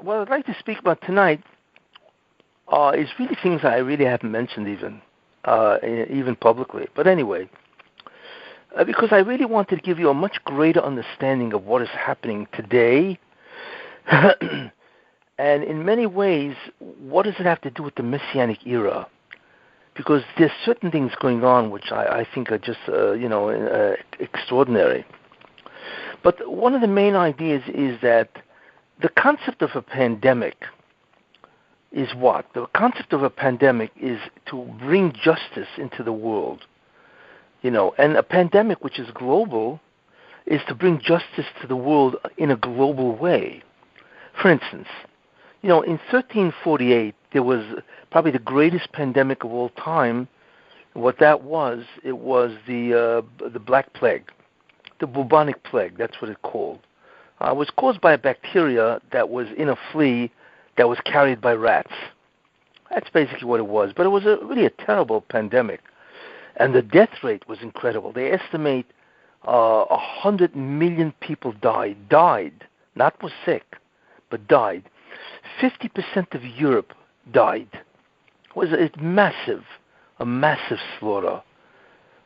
What I'd like to speak about tonight is really things I really haven't mentioned even publicly. But anyway, because I really wanted to give you a much greater understanding of what is happening today, and in many ways, what does it have to do with the Messianic era? Because there's certain things going on which I think are just, extraordinary. But one of the main ideas is that the concept of a pandemic is what? The concept of a pandemic is to bring justice into the world. And a pandemic which is global is to bring justice to the world in a global way. For instance, in 1348, there was probably the greatest pandemic of all time. What that was, it was the Black Plague, the bubonic plague. That's what it called. It was caused by a bacteria that was in a flea that was carried by rats. That's basically what it was. But it was really a terrible pandemic. And the death rate was incredible. They estimate 100 million people died, not was sick, but died. 50% of Europe died. It was a massive slaughter.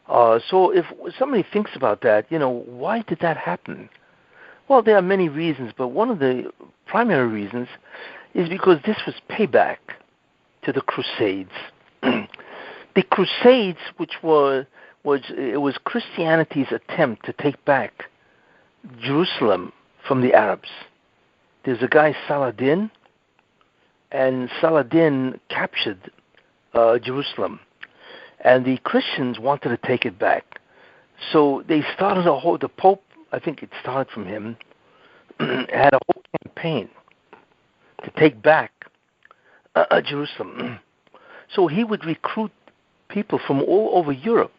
So if somebody thinks about that, why did that happen? Well, there are many reasons, but one of the primary reasons is because this was payback to the Crusades. The Crusades, which was Christianity's attempt to take back Jerusalem from the Arabs. There's a guy, Saladin, and Saladin captured Jerusalem, and the Christians wanted to take it back. So they started the Pope, I think it started from him, had a whole campaign to take back Jerusalem. So he would recruit people from all over Europe,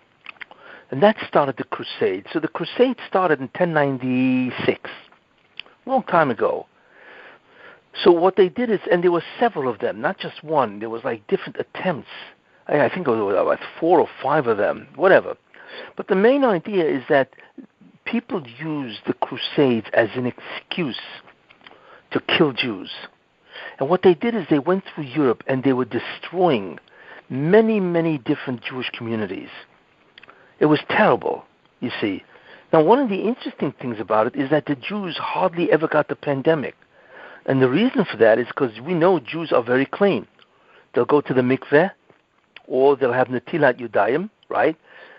and that started the Crusade. So the Crusade started in 1096, a long time ago. So what they did is, and there were several of them, not just one. There was like different attempts. I think there were like 4 or 5 of them, whatever. But the main idea is that people used the Crusades as an excuse to kill Jews. And what they did is they went through Europe and they were destroying many, many different Jewish communities. It was terrible, you see. Now, one of the interesting things about it is that the Jews hardly ever got the pandemic. And the reason for that is because we know Jews are very clean. They'll go to the mikveh, or they'll have netilat yadayim, right?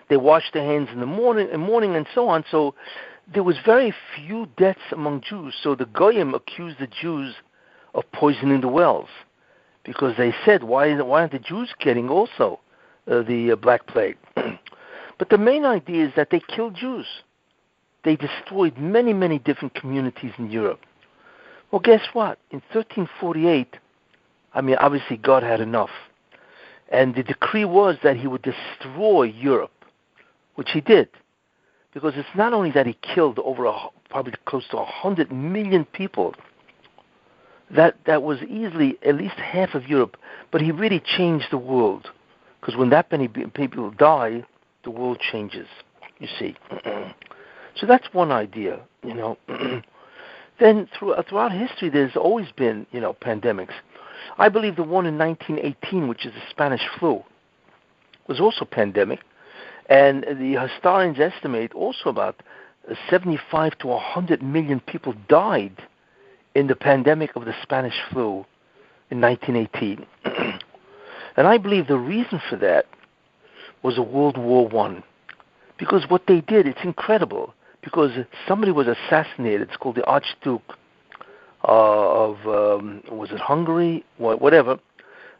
They wash their hands in the morning and so on. So there was very few deaths among Jews. So the Goyim accused the Jews of poisoning the wells, because they said, why aren't the Jews getting also the Black Plague? But the main idea is that they killed Jews. They destroyed many, many different communities in Europe. Well, guess what? In 1348, obviously God had enough. And the decree was that he would destroy Europe, which he did. Because it's not only that he killed probably close to 100 million people, that was easily at least half of Europe, but he really changed the world. Because when that many people die, the world changes, you see. So that's one idea, Then throughout history, there's always been, pandemics. I believe the one in 1918, which is the Spanish flu, was also a pandemic. And the historians estimate also about 75 to 100 million people died in the pandemic of the Spanish flu in 1918. And I believe the reason for that was a World War I. Because what they did, it's incredible. Because somebody was assassinated. It's called the Archduke of, was it Hungary? Whatever.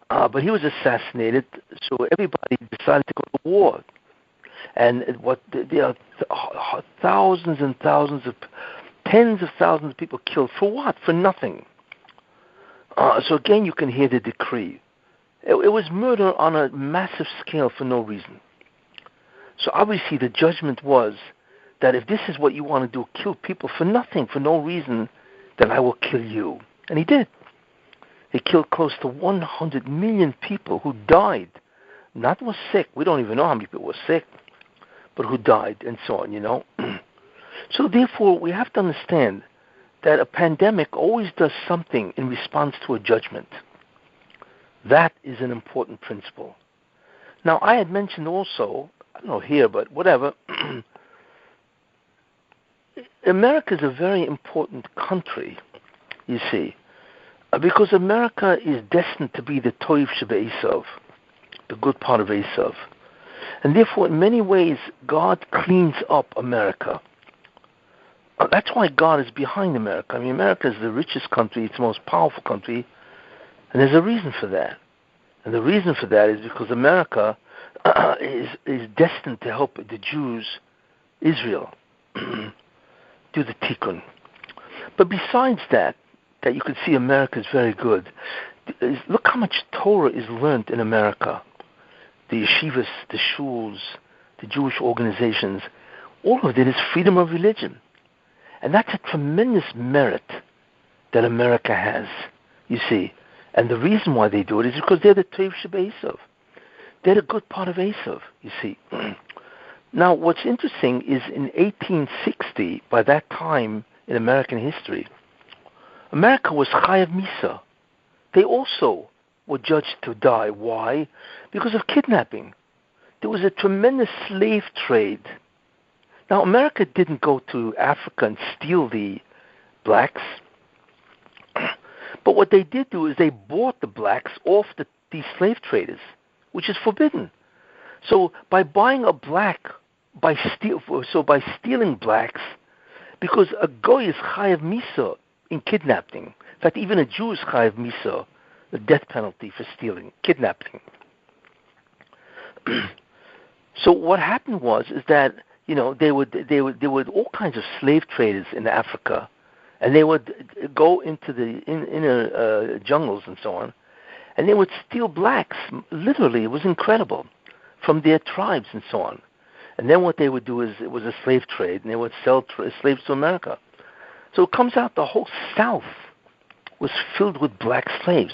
But he was assassinated, so everybody decided to go to war. And there are thousands and thousands of, tens of thousands of people killed. For what? For nothing. So again, you can hear the decree. It was murder on a massive scale for no reason. So obviously the judgment was that if this is what you want to do, kill people for nothing, for no reason, then I will kill you. And he did. He killed close to 100 million people who died. Not was sick. We don't even know how many people were sick, but who died and so on, So therefore, we have to understand that a pandemic always does something in response to a judgment. That is an important principle. Now, I had mentioned also, I don't know here, but whatever, America is a very important country, you see, because America is destined to be the Toiv Sheb'Esav, the good part of Esav. And therefore, in many ways, God cleans up America. That's why God is behind America. I mean, America is the richest country, it's the most powerful country, and there's a reason for that. And the reason for that is because America is destined to help the Jews, Israel, do the tikkun. But besides that you can see America is very good, look how much Torah is learned in America. The yeshivas, the shuls, the Jewish organizations, all of it is freedom of religion. And that's a tremendous merit that America has, you see. And the reason why they do it is because they're the Toiv Sheb'Esav. They're the good part of Esav, you see. Now, what's interesting is in 1860, by that time in American history, America was Chayav Misa. They also were judged to die. Why? Because of kidnapping. There was a tremendous slave trade. Now, America didn't go to Africa and steal the blacks. But what they did do is they bought the blacks off these slave traders, which is forbidden. So by buying a black, by stealing blacks, because a goy is chayav misa in kidnapping. In fact, even a Jew is chayav misa, the death penalty for stealing, kidnapping. So what happened was that there were all kinds of slave traders in Africa, and they would go into the inner jungles and so on, and they would steal blacks. Literally, it was incredible, from their tribes and so on. And then what they would do is, it was a slave trade, and they would sell slaves to America. So it comes out the whole South was filled with black slaves.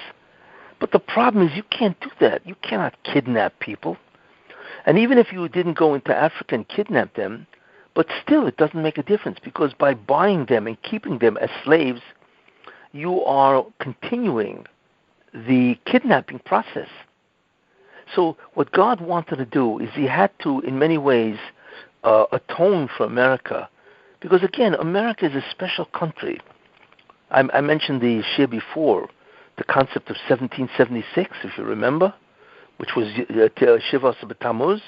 But the problem is you can't do that. You cannot kidnap people. And even if you didn't go into Africa and kidnap them, but still it doesn't make a difference, because by buying them and keeping them as slaves, you are continuing the kidnapping process. So what God wanted to do is he had to, in many ways, atone for America. Because again, America is a special country. I mentioned the Shiur before, the concept of 1776, if you remember, which was Shivas B'Tammuz.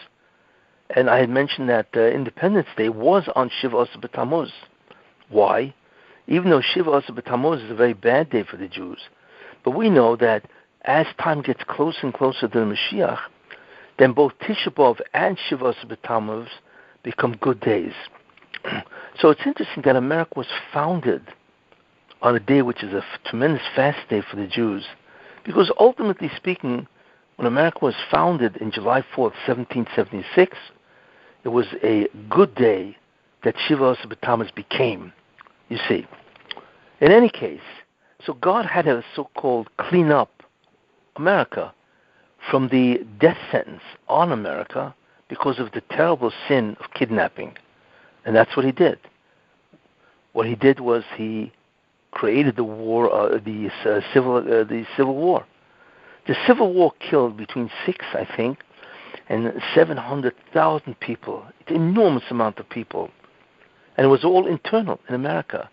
And I had mentioned that Independence Day was on Shivas B'Tammuz. Why? Even though Shivas B'Tammuz is a very bad day for the Jews, but we know that as time gets closer and closer to the Mashiach, then both Tisha B'Av and Shivas B'Tammuz become good days. So it's interesting that America was founded on a day which is a tremendous fast day for the Jews, because ultimately speaking, when America was founded in July 4th, 1776, it was a good day that Shivas B'Tammuz became, you see. In any case, so God had to so-called clean up America from the death sentence on America because of the terrible sin of kidnapping. And that's what he did. What he did was he created the war, the Civil War. The Civil War killed between 6, I think, and 700,000 people. It's an enormous amount of people. And it was all internal in America.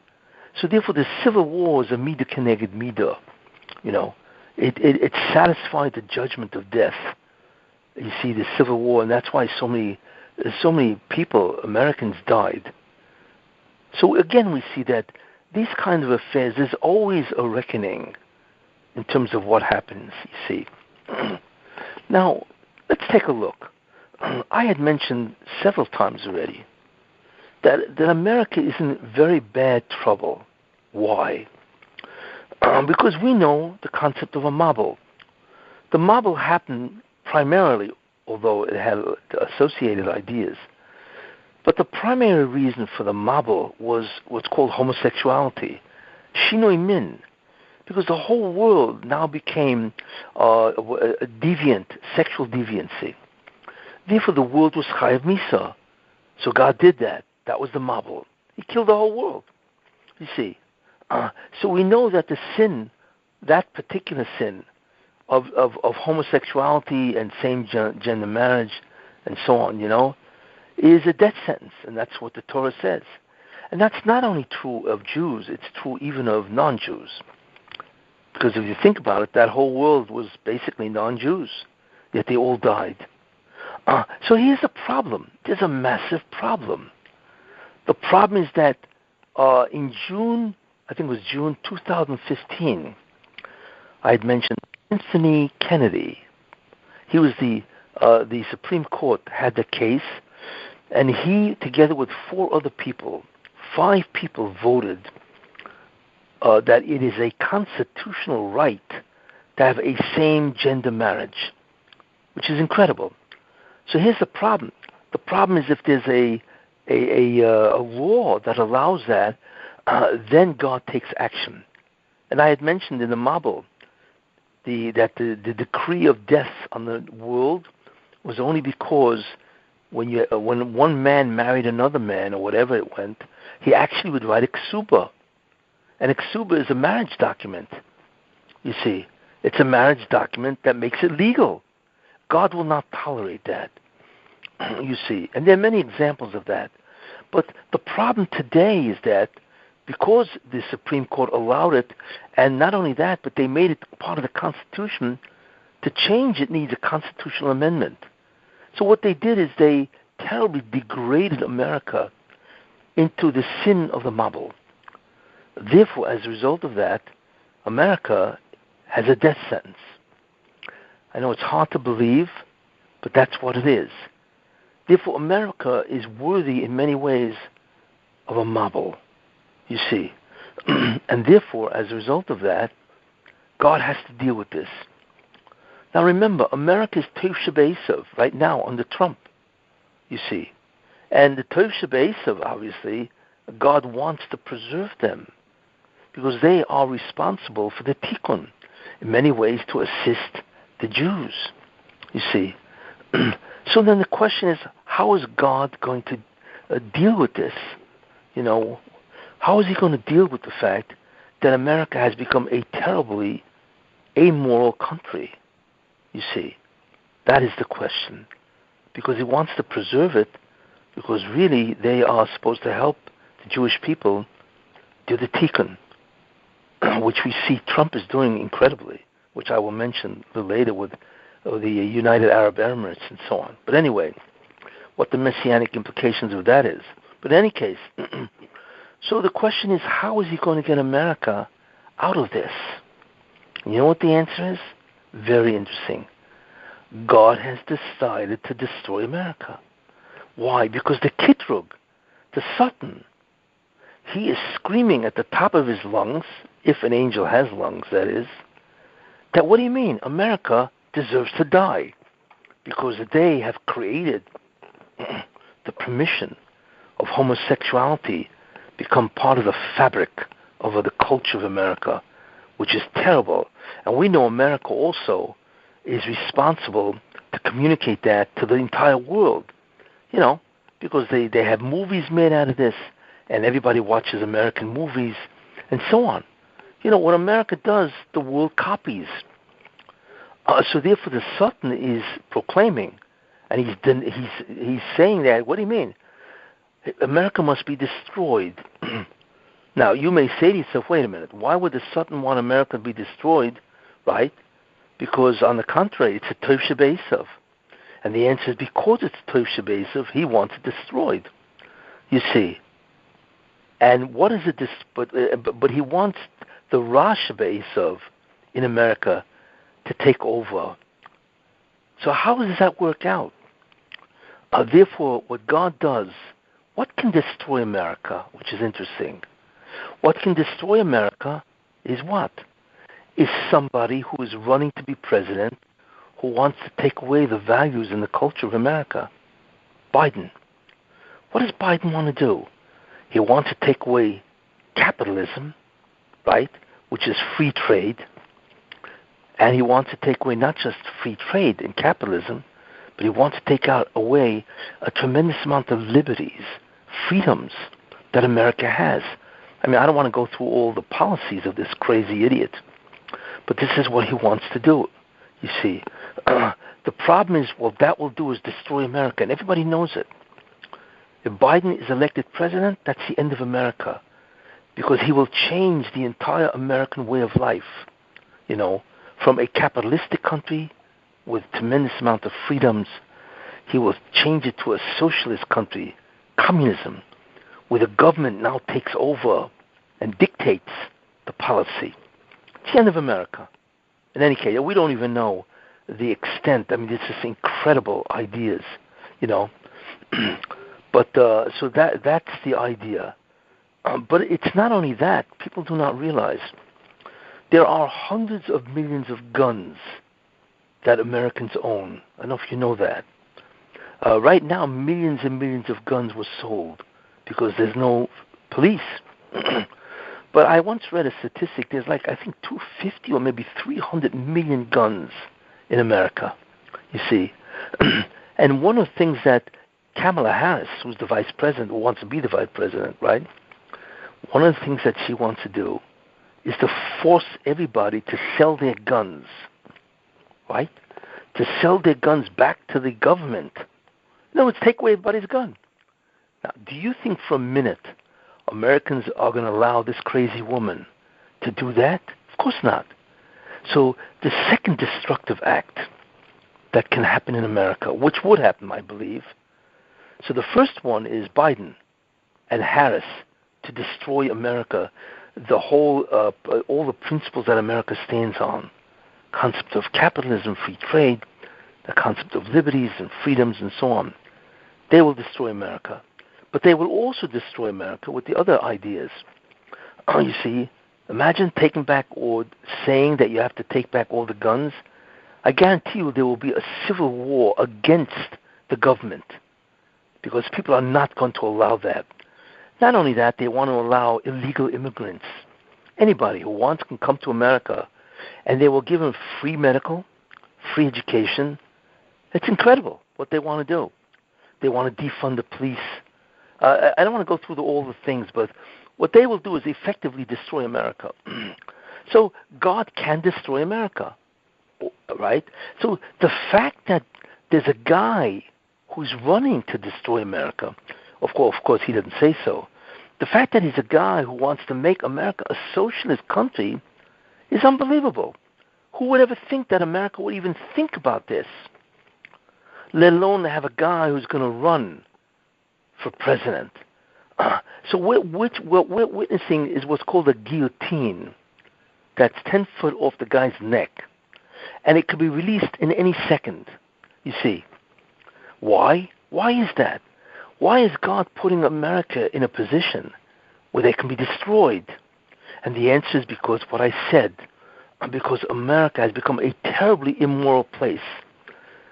So therefore the Civil War is a midah keneged midah. It satisfied the judgment of death. You see, the Civil War, and that's why so many people, Americans, died. So again, we see that these kind of affairs, there's always a reckoning in terms of what happens, you see. Now, let's take a look. I had mentioned several times already that America is in very bad trouble. Why? Because we know the concept of a mabul. The mabul happened primarily, although it had associated ideas, but the primary reason for the mabul was what's called homosexuality, shinoi min, because the whole world now became a deviant, sexual deviancy. Therefore, the world was chayav misa. So God did that. That was the mabul. He killed the whole world. You see. So we know that the sin, that particular sin of homosexuality and same-gender marriage and so on, is a death sentence, and that's what the Torah says. And that's not only true of Jews, it's true even of non-Jews. Because if you think about it, that whole world was basically non-Jews, yet they all died. So here's the problem. There's a massive problem. The problem is that in June, I think it was June 2015, I had mentioned Anthony Kennedy. He was the Supreme Court had the case, and he, together with 4 other people, 5 people voted that it is a constitutional right to have a same-gender marriage, which is incredible. So here's the problem. The problem is if there's a law that allows that, then God takes action. And I had mentioned in the Mabul that the decree of death on the world was only because when one man married another man, or whatever it went, he actually would write a ksuba. And a ksuba is a marriage document. You see, it's a marriage document that makes it legal. God will not tolerate that. You see, and there are many examples of that. But the problem today is that because the Supreme Court allowed it, and not only that, but they made it part of the Constitution, to change it needs a constitutional amendment. So what they did is they terribly degraded America into the sin of the Mabul. Therefore, as a result of that, America has a death sentence. I know it's hard to believe, but that's what it is. Therefore, America is worthy in many ways of a Mabul, you see. And therefore, as a result of that, God has to deal with this. Now remember, America is Tov Sheb'Esav right now under Trump, you see. And the Tov Sheb'Esav, obviously, God wants to preserve them because they are responsible for the tikkun, in many ways to assist the Jews, you see. So then the question is, how is God going to deal with this? How is he going to deal with the fact that America has become a terribly amoral country? You see, that is the question. Because he wants to preserve it, because really they are supposed to help the Jewish people do the tikkun, which we see Trump is doing incredibly, which I will mention later with the United Arab Emirates and so on. But anyway, what the Messianic implications of that is. But in any case, so the question is, how is he going to get America out of this? You know what the answer is? Very interesting. God has decided to destroy America. Why? Because the Kitrug, the Satan, he is screaming at the top of his lungs, if an angel has lungs, that is, that what do you mean? America deserves to die because they have created the permission of homosexuality become part of the fabric of the culture of America, which is terrible. And we know America also is responsible to communicate that to the entire world, because they have movies made out of this, and everybody watches American movies, and so on. What America does, the world copies. So therefore the Satan is proclaiming, and he's saying that, what do you mean? America must be destroyed. Now, you may say to yourself, wait a minute, why would the Satan want America to be destroyed, right? Because, on the contrary, it's a Tov Sheb'Esav. And the answer is because it's Tov Sheb'Esav, he wants it destroyed. You see. And what is it? But he wants the Rosh Hashanah in America to take over. So how does that work out? Therefore, what God does, what can destroy America, which is interesting. What can destroy America is what? Is somebody who is running to be president who wants to take away the values and the culture of America. Biden. What does Biden want to do? He wants to take away capitalism, right, which is free trade, and he wants to take away not just free trade and capitalism, but he wants to take away a tremendous amount of liberties, freedoms that America has. I mean, I don't want to go through all the policies of this crazy idiot, but this is what he wants to do, you see. The problem is, what that will do is destroy America, and everybody knows it. If Biden is elected president, that's the end of America, because he will change the entire American way of life, you know, from a capitalistic country with tremendous amount of freedoms. He will change it to a socialist country, communism, where the government now takes over and dictates the policy. It's the end of America. In any case, we don't even know the extent. I mean, it's just incredible ideas, you know. But so that's the idea. But it's not only that. People do not realize there are hundreds of millions of guns that Americans own. I don't know if you know that. Right now, millions and millions of guns were sold because there's no police. But I once read a statistic. There's like, I think, 250 or maybe 300 million guns in America, you see. And one of the things that Kamala Harris, who's the vice president, who wants to be the vice president, right? One of the things that she wants to do is to force everybody to sell their guns, right? To sell their guns back to the government. In other words, take away everybody's gun. Now, do you think for a minute Americans are going to allow this crazy woman to do that? Of course not. So the second destructive act that can happen in America, which would happen, I believe. So the first one is Biden and Harris to destroy America, the whole, all the principles that America stands on, concept of capitalism, free trade, the concept of liberties and freedoms and so on. They will destroy America. But they will also destroy America with the other ideas. You see, imagine taking back or saying that you have to take back all the guns. I guarantee you there will be a civil war against the government because people are not going to allow that. Not only that, they want to allow illegal immigrants. Anybody who wants can come to America, and they will give them free medical, free education. It's incredible what they want to do. They want to defund the police. I don't want to go through all the things, but what they will do is effectively destroy America. So God can destroy America, right? So the fact that there's a guy who's running to destroy America, of course he doesn't say so. The fact that he's a guy who wants to make America a socialist country is unbelievable. Who would ever think that America would even think about this? Let alone to have a guy who's going to run for president. So what we're witnessing is what's called a guillotine that's 10 foot off the guy's neck. And it could be released in any second, you see. Why? Why is that? Why is God putting America in a position where they can be destroyed? And the answer is because what I said, because America has become a terribly immoral place.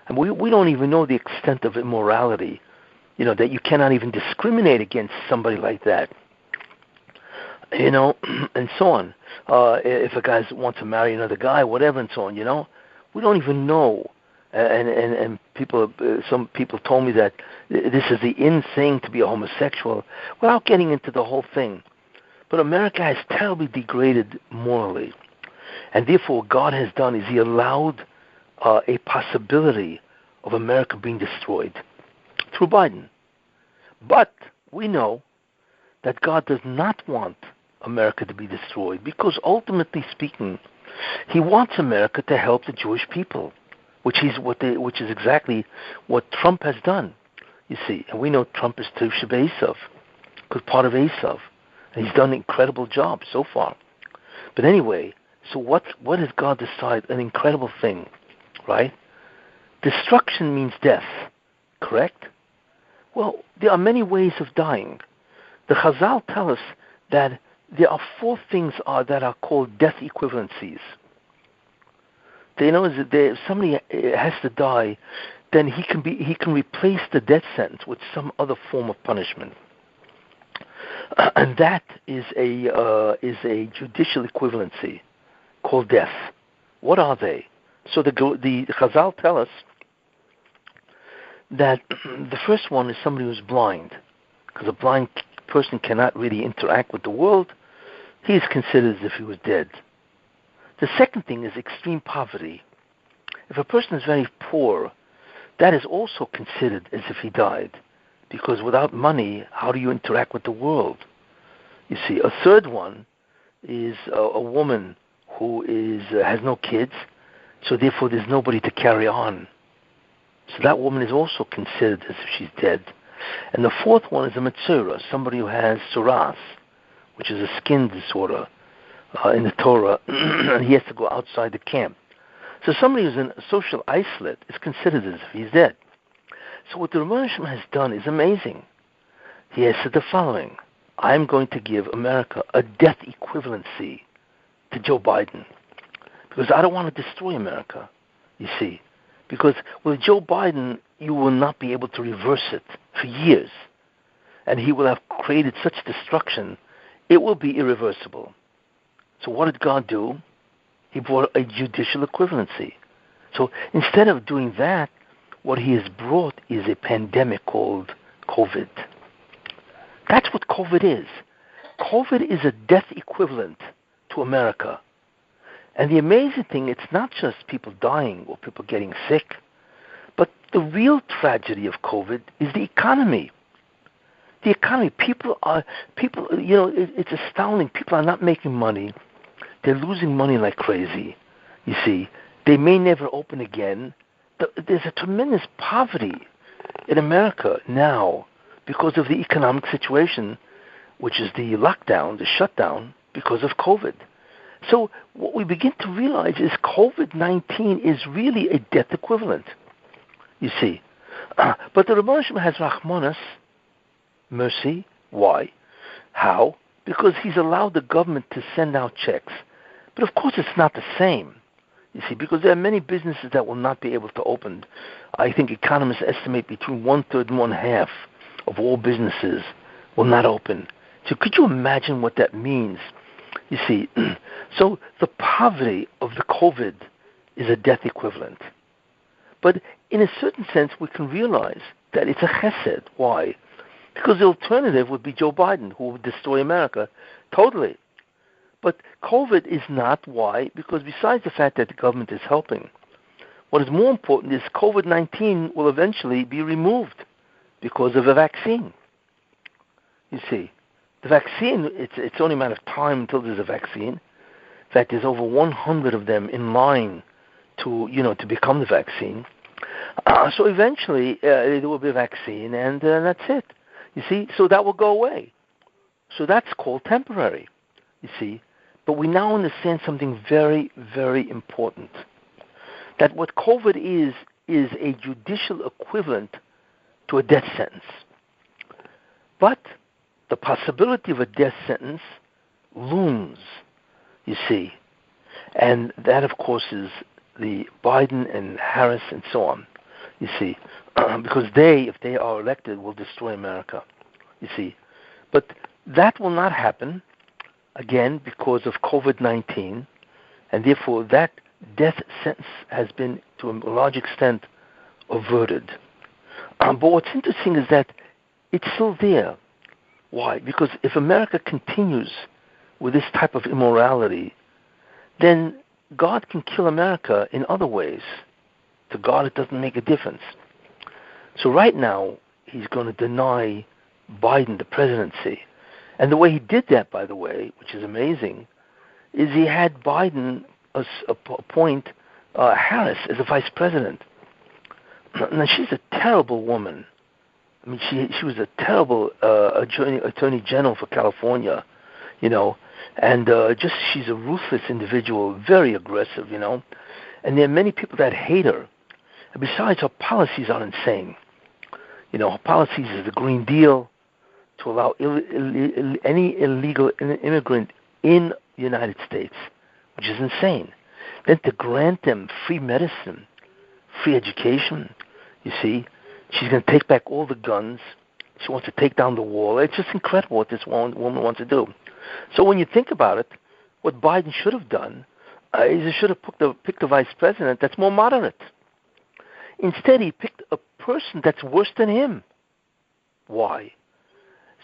And we don't even know the extent of immorality, you know, that you cannot even discriminate against somebody like that, you know, and so on. If a guy wants to marry another guy, whatever, and so on, you know, we don't even know. And some people told me that this is the in thing to be a homosexual, without getting into the whole thing. But America has terribly degraded morally, and therefore what God has done is He allowed a possibility of America being destroyed through Biden. But we know that God does not want America to be destroyed because ultimately speaking, He wants America to help the Jewish people, which is exactly what Trump has done, you see. And we know Trump is Tisha B'Asav, because part of Asav. And he's done an incredible job so far. But anyway, so what has God decided? An incredible thing, right? Destruction means death, correct? Well, there are many ways of dying. The Chazal tell us that there are 4 things that are called death equivalencies. They know that if somebody has to die, then he can replace the death sentence with some other form of punishment, and that is a judicial equivalency called death. What are they? So the Chazal tell us that the first one is somebody who's blind, because a blind person cannot really interact with the world, he is considered as if he was dead. The second thing is extreme poverty. If a person is very poor, that is also considered as if he died, because without money, how do you interact with the world? You see, a third one is a woman who has no kids, so therefore there's nobody to carry on. So that woman is also considered as if she's dead. And the fourth one is a metzora, somebody who has suras, which is a skin disorder in the Torah, and he has to go outside the camp. So somebody who's in a social isolate is considered as if he's dead. So what the Rabbi has done is amazing. He has said the following: I'm going to give America a death equivalency to Joe Biden, because I don't want to destroy America, you see. Because with Joe Biden, you will not be able to reverse it for years. And he will have created such destruction, it will be irreversible. So what did God do? He brought a judicial equivalency. So instead of doing that, what he has brought is a pandemic called COVID. That's what COVID is. COVID is a death equivalent to America. And the amazing thing, it's not just people dying or people getting sick, but the real tragedy of COVID is the economy. The economy, it's astounding. People are not making money. They're losing money like crazy, you see. They may never open again. There's a tremendous poverty in America now because of the economic situation, which is the lockdown, the shutdown, because of COVID. So what we begin to realize is COVID-19 is really a death equivalent, you see. But the Rebbe has Rahmanas, mercy. Why? How? Because he's allowed the government to send out checks. But of course it's not the same, you see, because there are many businesses that will not be able to open. I think economists estimate between 1/3 and 1/2 of all businesses will not open. So could you imagine what that means? You see, so the poverty of the COVID is a death equivalent. But in a certain sense, we can realize that it's a chesed. Why? Because the alternative would be Joe Biden, who would destroy America totally. But COVID is not. Why? Because besides the fact that the government is helping, what is more important is COVID-19 will eventually be removed because of a vaccine. You see, the vaccine, it's only a matter of time until there's a vaccine. In fact, there's over 100 of them in line to become the vaccine. So eventually there will be a vaccine, and that's it. You see, so that will go away. So that's called temporary, you see. But we now understand something very, very important. That what COVID is a judicial equivalent to a death sentence. But the possibility of a death sentence looms, you see. And that, of course, is the Biden and Harris and so on, you see. Because they, if they are elected, will destroy America, you see. But that will not happen, again, because of COVID-19, and therefore that death sentence has been, to a large extent, averted. But what's interesting is that it's still there. Why? Because if America continues with this type of immorality, then God can kill America in other ways. To God, it doesn't make a difference. So right now, he's going to deny Biden the presidency. And the way he did that, by the way, which is amazing, is he had Biden appoint Harris as a vice president. Now, she's a terrible woman. I mean, she was a terrible attorney general for California, and just she's a ruthless individual, very aggressive, And there are many people that hate her. And besides, her policies are insane. Her policies is the Green Deal, to allow any illegal immigrant in the United States, which is insane. Then to grant them free medicine, free education, you see. She's going to take back all the guns. She wants to take down the wall. It's just incredible what this woman wants to do. So when you think about it, what Biden should have done is he should have picked a vice president that's more moderate. Instead, he picked a person that's worse than him. Why?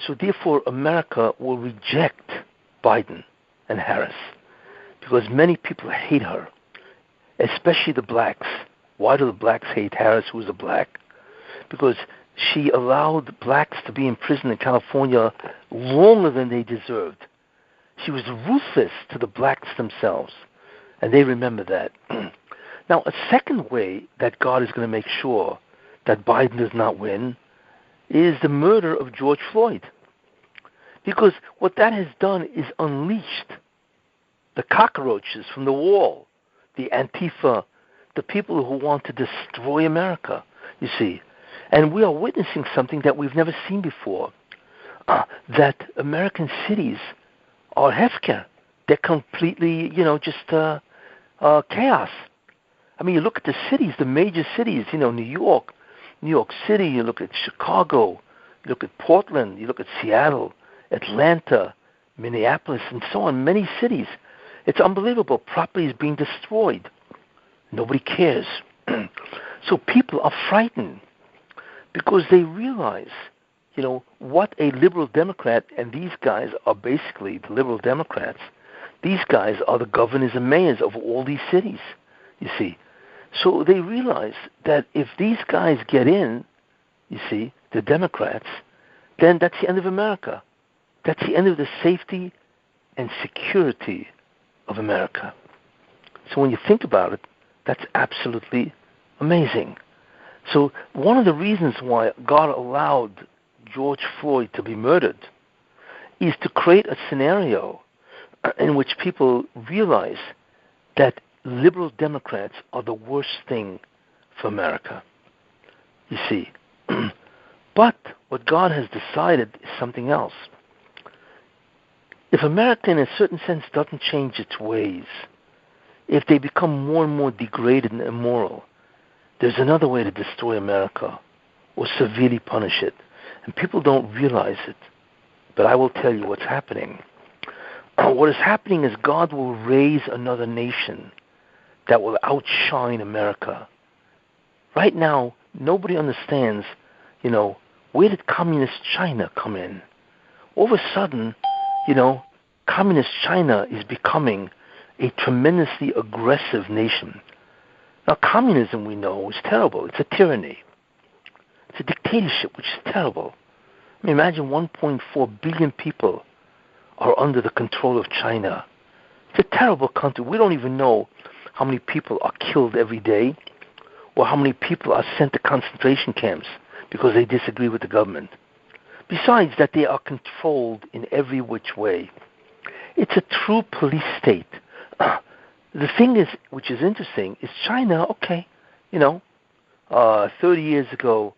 So therefore, America will reject Biden. and Harris, because many people hate her, especially the blacks. Why do the blacks hate Harris, who's a black? Because she allowed blacks to be in prison in California longer than they deserved. She was ruthless to the blacks themselves, and they remember that. Now, a second way that God is going to make sure that Biden does not win is the murder of George Floyd. Because what that has done is unleashed the cockroaches from the wall, the Antifa, the people who want to destroy America, you see. And we are witnessing something that we've never seen before, that American cities are hefker. They're completely, just chaos. I mean, you look at the cities, the major cities, New York City, you look at Chicago, you look at Portland, you look at Seattle, Atlanta, Minneapolis, and so on, many cities. It's unbelievable. Property is being destroyed. Nobody cares. So people are frightened because they realize, what a liberal Democrat, and these guys are basically the liberal Democrats, these guys are the governors and mayors of all these cities, you see. So they realize that if these guys get in, you see, the Democrats, then that's the end of America. That's the end of the safety and security of America. So when you think about it, that's absolutely amazing. So one of the reasons why God allowed George Floyd to be murdered is to create a scenario in which people realize that liberal Democrats are the worst thing for America. You see. But what God has decided is something else. If America, in a certain sense, doesn't change its ways, if they become more and more degraded and immoral, there's another way to destroy America or severely punish it. And people don't realize it. But I will tell you what's happening. What is happening is God will raise another nation that will outshine America. Right now, nobody understands, where did communist China come in? All of a sudden, communist China is becoming a tremendously aggressive nation. Now, communism, we know, is terrible. It's a tyranny. It's a dictatorship, which is terrible. I mean, imagine 1.4 billion people are under the control of China. It's a terrible country. We don't even know how many people are killed every day or how many people are sent to concentration camps because they disagree with the government. Besides that, they are controlled in every which way. It's a true police state. The thing is, which is interesting, is China, 30 years ago,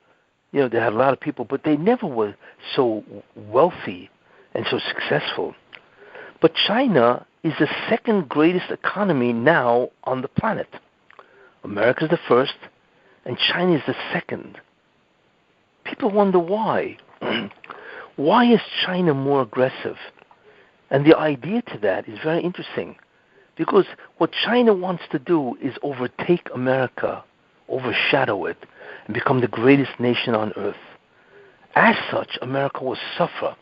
they had a lot of people, but they never were so wealthy and so successful. But China is the second greatest economy now on the planet. America is the first, and China is the second. People wonder why. Why is China more aggressive? And the idea to that is very interesting, because what China wants to do is overtake America, overshadow it, and become the greatest nation on earth. As such, America will suffer,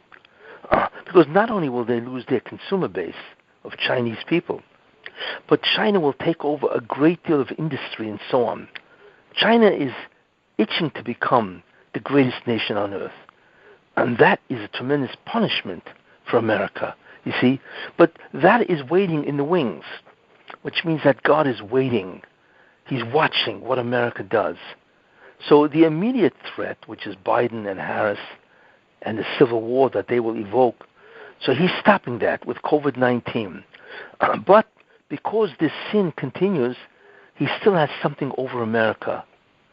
because not only will they lose their consumer base of Chinese people, but China will take over a great deal of industry and so on. China is itching to become the greatest nation on earth. And that is a tremendous punishment for America, you see. But that is waiting in the wings, which means that God is waiting. He's watching what America does. So the immediate threat, which is Biden and Harris and the civil war that they will evoke, so he's stopping that with COVID-19. But because this sin continues, he still has something over America,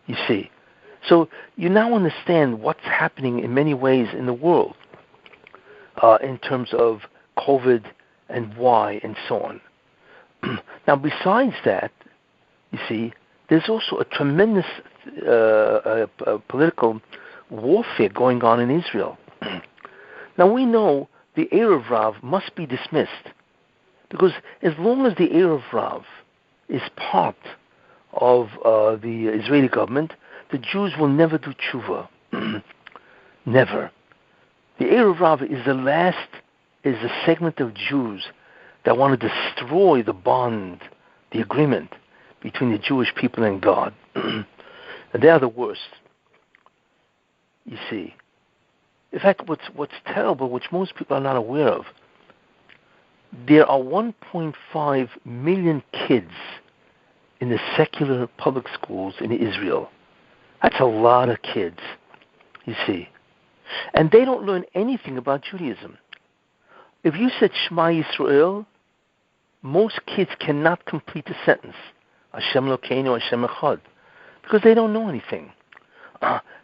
you see. So you now understand what's happening in many ways in the world in terms of COVID and why and so on. Now, besides that, you see, there's also a tremendous political warfare going on in Israel. Now, we know the Erev Rav must be dismissed, because as long as the Erev Rav is part of the Israeli government, the Jews will never do tshuva. Never. The Erev Rav is the segment of Jews that want to destroy the bond, the agreement between the Jewish people and God. And they are the worst, you see. In fact, what's terrible, which most people are not aware of, there are 1.5 million kids in the secular public schools in Israel. That's a lot of kids, you see. And they don't learn anything about Judaism. If you said Shema Yisrael, most kids cannot complete the sentence, Hashem Elokeinu, Hashem Echad, because they don't know anything.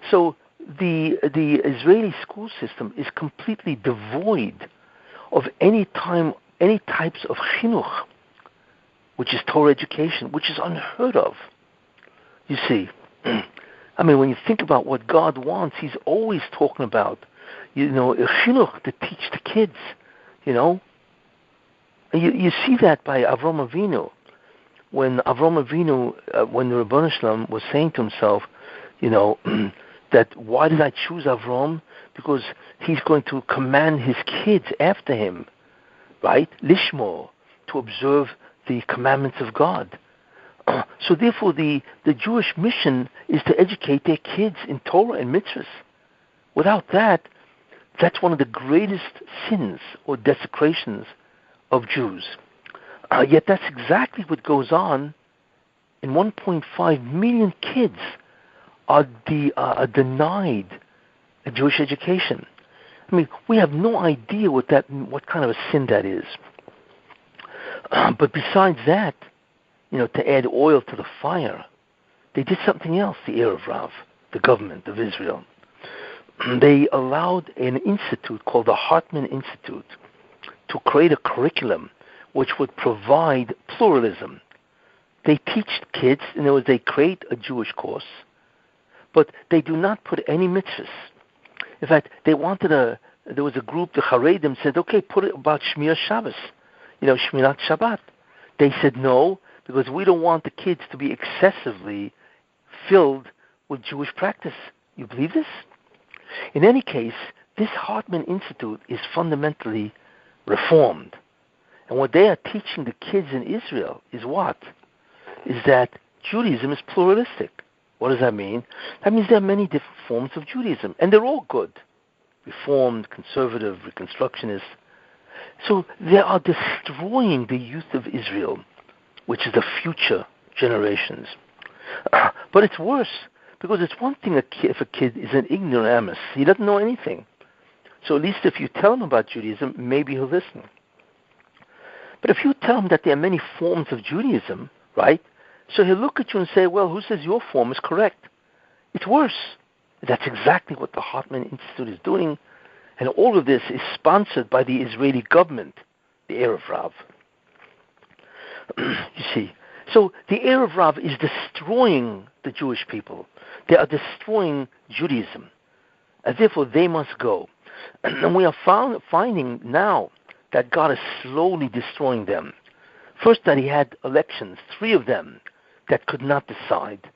So the Israeli school system is completely devoid of any types of chinuch, which is Torah education, which is unheard of. You see, I mean, when you think about what God wants, He's always talking about, a chinuch to teach the kids, And you see that by Avram Avinu. When Avram Avinu, when the Rebbeinu Shalom was saying to himself, that why did I choose Avram? Because he's going to command his kids after him, right? Lishmo, to observe the commandments of God. So therefore, the Jewish mission is to educate their kids in Torah and mitzvahs. Without that, that's one of the greatest sins or desecrations of Jews. Yet that's exactly what goes on. And 1.5 million kids are denied a Jewish education. I mean, we have no idea what kind of a sin that is. But besides that, to add oil to the fire, they did something else, the Erev Rav, the government of Israel. They allowed an institute called the Hartman Institute to create a curriculum which would provide pluralism. They teach kids, in other words, they create a Jewish course, but they do not put any mitzvahs. In fact, there was a group, the Haredim, said, okay, put it about Shmir Shabbos, Shmirat Shabbat. They said no, because we don't want the kids to be excessively filled with Jewish practice. You believe this? In any case, this Hartman Institute is fundamentally reformed. And what they are teaching the kids in Israel is what? Is that Judaism is pluralistic. What does that mean? That means there are many different forms of Judaism, and they're all good. Reformed, conservative, Reconstructionist. So they are destroying the youth of Israel, which is the future generations. But it's worse, because it's one thing if a kid is an ignoramus. He doesn't know anything. So at least if you tell him about Judaism, maybe he'll listen. But if you tell him that there are many forms of Judaism, right, so he'll look at you and say, well, who says your form is correct? It's worse. That's exactly what the Hartman Institute is doing. And all of this is sponsored by the Israeli government, the Erev Rav. You see, so the Erev Rav is destroying the Jewish people. They are destroying Judaism. And therefore, they must go. And we are finding now that God is slowly destroying them. First, that He had elections, 3 of them, that could not decide.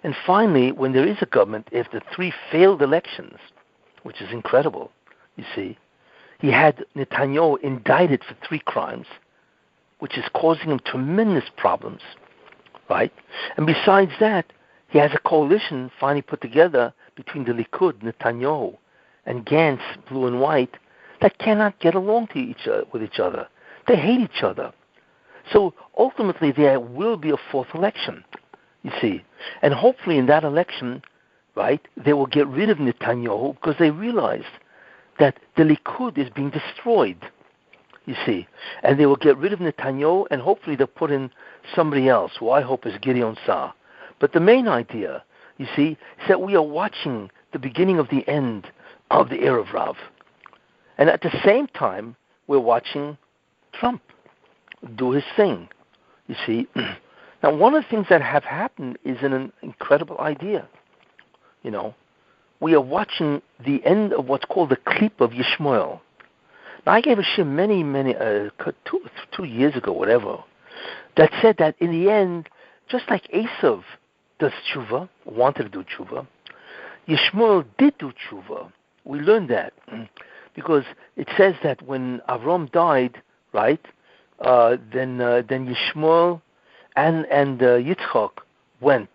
And finally, when there is a government, after 3 failed elections, which is incredible, you see, He had Netanyahu indicted for 3 crimes, which is causing him tremendous problems, right? And besides that, he has a coalition finally put together between the Likud, Netanyahu, and Gantz, blue and white, that cannot get along with each other. They hate each other. So ultimately there will be a 4th election, you see. And hopefully in that election, right, they will get rid of Netanyahu because they realized that the Likud is being destroyed, you see. And they will get rid of Netanyahu, and hopefully they'll put in somebody else, who I hope is Gideon Sa'ar. But the main idea, you see, is that we are watching the beginning of the end of the Erev Rav. And at the same time, we're watching Trump do his thing, you see. Now, one of the things that have happened is an incredible idea, We are watching the end of what's called the Clip of Yishmael. Now, I gave a shir many, 2 years ago, whatever, that said that in the end, just like Esav does tshuva, wanted to do tshuva, Yishmael did do tshuva. We learned that because it says that when Avram died, right, then Yishmael and Yitzchak went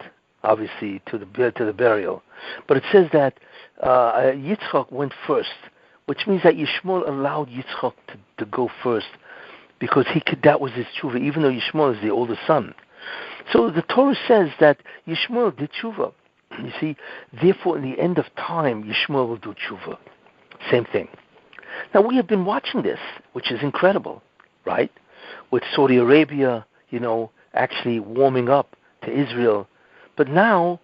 obviously to the burial, but it says that Yitzchak went first, which means that Yishmael allowed Yitzchak to go first because that was his tshuva, even though Yishmael is the oldest son. So the Torah says that Yishmael did tshuva. You see, therefore, in the end of time, Yishmael will do tshuva. Same thing. Now, we have been watching this, which is incredible, right? With Saudi Arabia, actually warming up to Israel. But now,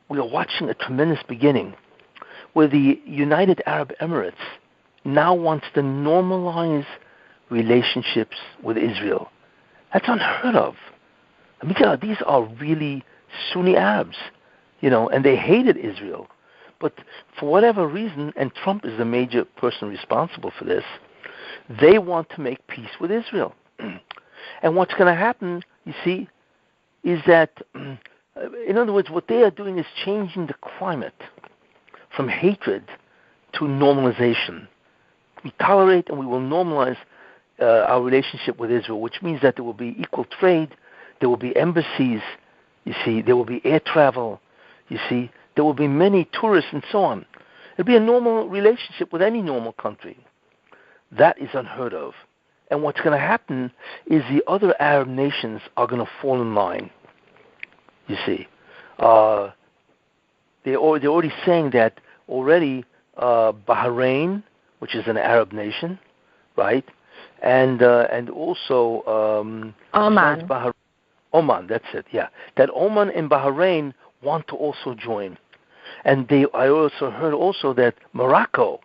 we are watching a tremendous beginning where the United Arab Emirates now wants to normalize relationships with Israel. That's unheard of. I mean, these are really Sunni Arabs, and they hated Israel. But for whatever reason, and Trump is the major person responsible for this, they want to make peace with Israel. And what's going to happen, you see, is that, in other words, what they are doing is changing the climate from hatred to normalization. We tolerate and we will normalize our relationship with Israel, which means that there will be equal trade, there will be embassies, you see, there will be air travel, you see, there will be many tourists and so on. It'll be a normal relationship with any normal country. That is unheard of. And what's going to happen is the other Arab nations are going to fall in line. You see, they're already saying that already. Bahrain, which is an Arab nation, right, and also Oman. Oman, that's it. Yeah, that Oman and Bahrain want to also join, and I also heard also that Morocco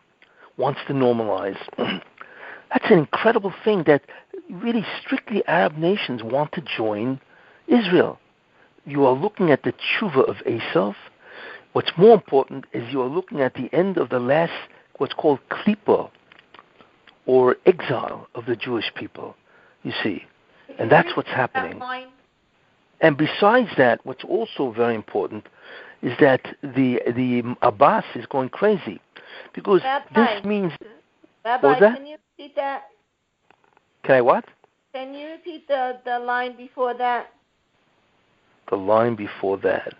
wants to normalize. That's an incredible thing that really strictly Arab nations want to join Israel. You are looking at the tshuva of Esav. What's more important is you are looking at the end of the last, what's called klipa, or exile of the Jewish people, you see. And that's what's happening. And besides that, what's also very important is that the Abbas is going crazy. Because this means... Rabbi, can you repeat that? Can I what? Can you repeat the line before that? The line before that.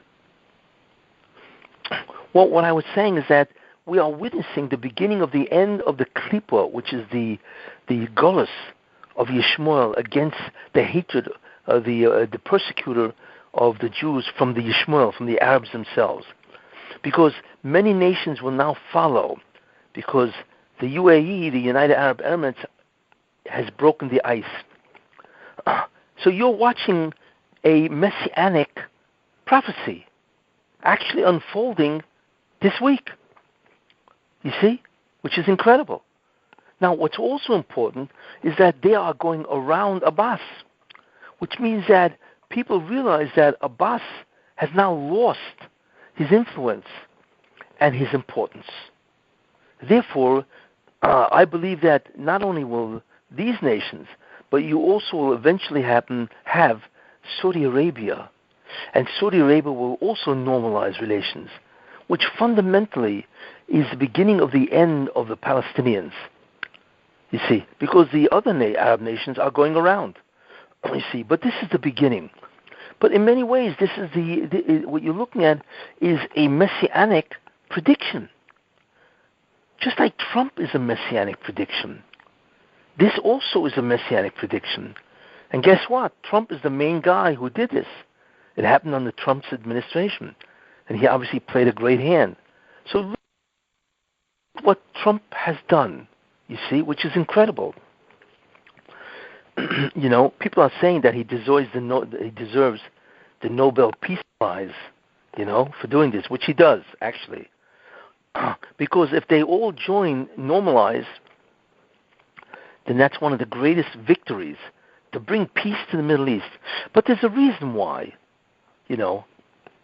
Well, what I was saying is that we are witnessing the beginning of the end of the klipa, which is the gullus of Yishmael against the hatred of the persecutor of the Jews from the Yishmael, from the Arabs themselves. Because many nations will now follow, because the UAE, the United Arab Emirates, has broken the ice. So you're watching a Messianic prophecy actually unfolding this week, you see, which is incredible. Now, what's also important is that they are going around Abbas, which means that people realize that Abbas has now lost his influence and his importance. Therefore, I believe that not only will these nations, but you also will eventually have Saudi Arabia, and Saudi Arabia will also normalize relations, which fundamentally is the beginning of the end of the Palestinians. You see, because the other Arab nations are going around. You see, but this is the beginning. But in many ways, this is what you're looking at is a messianic prediction. Just like Trump is a messianic prediction, this also is a messianic prediction. And guess what? Trump is the main guy who did this. It happened under Trump's administration, and he obviously played a great hand. So look what Trump has done, you see, which is incredible. You know, people are saying that he deserves the Nobel Peace Prize, you know, for doing this, which he does, actually. Because if they all normalize, then that's one of the greatest victories, to bring peace to the Middle East. But there's a reason why, you know.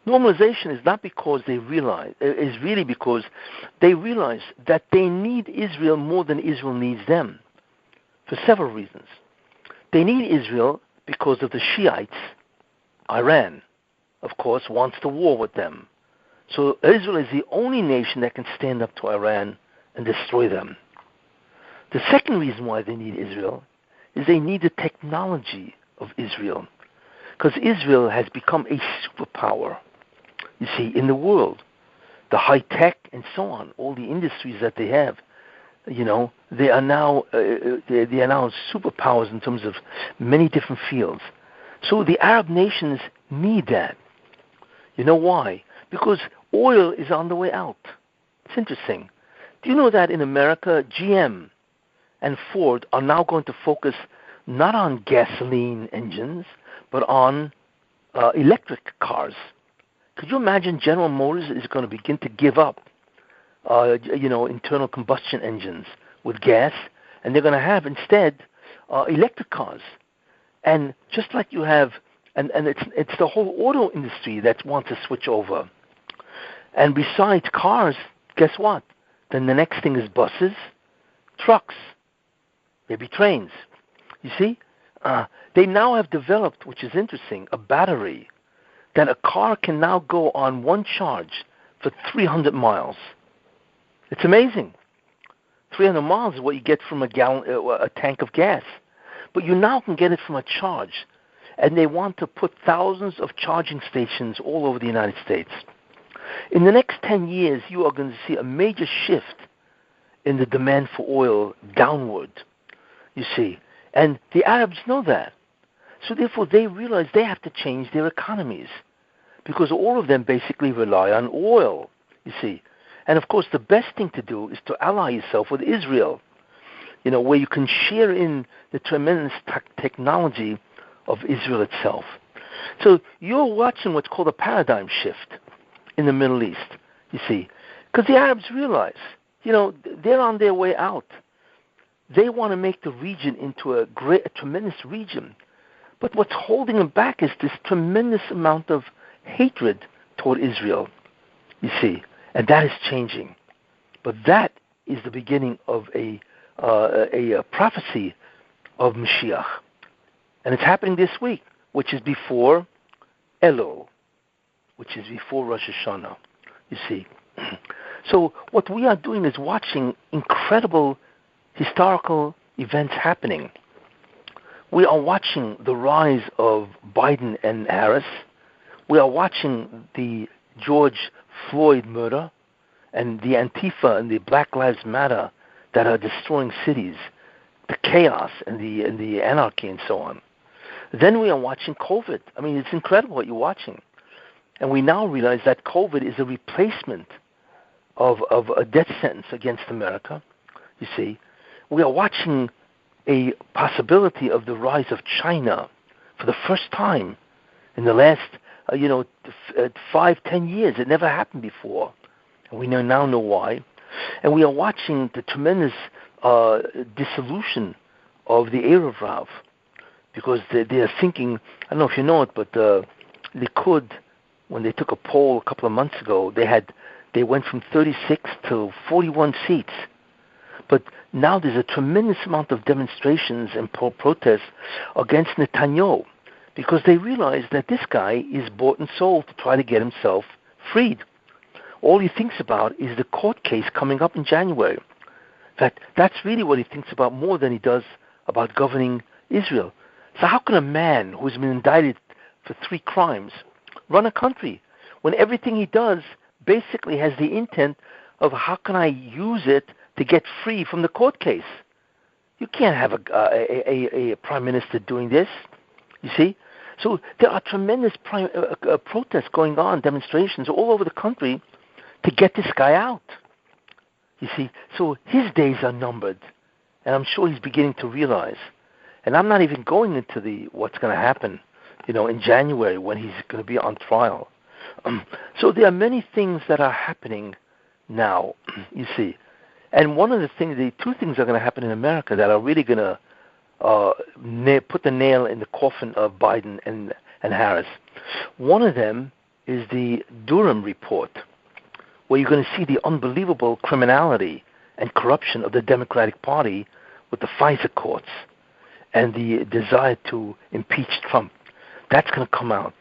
Normalization is not because they realize, it's really because they realize that they need Israel more than Israel needs them, for several reasons. They need Israel because of the Shiites. Iran, of course, wants to war with them. So Israel is the only nation that can stand up to Iran and destroy them. The second reason why they need Israel is they need the technology of Israel. Because Israel has become a superpower, you see, in the world. The high tech and so on, all the industries that they have, they are now superpowers in terms of many different fields. So the Arab nations need that. You know why? Because oil is on the way out. It's interesting. Do you know that in America, GM and Ford are now going to focus not on gasoline engines, but on electric cars? Could you imagine General Motors is going to begin to give up, internal combustion engines with gas, and they're going to have instead electric cars? And just like you have, and it's the whole auto industry that wants to switch over. And besides cars, guess what? Then the next thing is buses, trucks, maybe trains. You see? They now have developed, which is interesting, a battery that a car can now go on one charge for 300 miles. It's amazing. 300 miles is what you get from a tank of gas. But you now can get it from a charge. And they want to put thousands of charging stations all over the United States. In the next 10 years, you are going to see a major shift in the demand for oil downward, you see. And the Arabs know that. So therefore, they realize they have to change their economies because all of them basically rely on oil, you see. And of course, the best thing to do is to ally yourself with Israel, where you can share in the tremendous technology of Israel itself. So you're watching what's called a paradigm shift in the Middle East, you see, because the Arabs realize, they're on their way out. They want to make the region into a tremendous region. But what's holding them back is this tremendous amount of hatred toward Israel, you see, and that is changing. But that is the beginning of a prophecy of Mashiach. And it's happening this week, which is before Elul, which is before Rosh Hashanah, you see. So what we are doing is watching incredible historical events happening. We are watching the rise of Biden and Harris. We are watching the George Floyd murder and the Antifa and the Black Lives Matter that are destroying cities, the chaos and the anarchy and so on. Then we are watching COVID. I mean, it's incredible what you're watching. And we now realize that COVID is a replacement of a death sentence against America, you see. We are watching a possibility of the rise of China for the first time in the last, 5-10 years. It never happened before. And we now know why. And we are watching the tremendous dissolution of the Erev Rav, because they are thinking, I don't know if you know it, but Likud, when they took a poll a couple of months ago, they went from 36 to 41 seats. But now there's a tremendous amount of demonstrations and protests against Netanyahu because they realize that this guy is bought and sold to try to get himself freed. All he thinks about is the court case coming up in January. In fact, that's really what he thinks about more than he does about governing Israel. So how can a man who's been indicted for 3 crimes run a country when everything he does basically has the intent of how can I use it to get free from the court case? You can't have a prime minister doing this, you see? So there are tremendous protests going on, demonstrations all over the country to get this guy out, you see? So his days are numbered, and I'm sure he's beginning to realize. And I'm not even going into what's going to happen, in January when he's going to be on trial. So there are many things that are happening now, you see. And one of the 2 things are going to happen in America that are really going to put the nail in the coffin of Biden and Harris. One of them is the Durham report, where you're going to see the unbelievable criminality and corruption of the Democratic Party with the FISA courts and the desire to impeach Trump. That's going to come out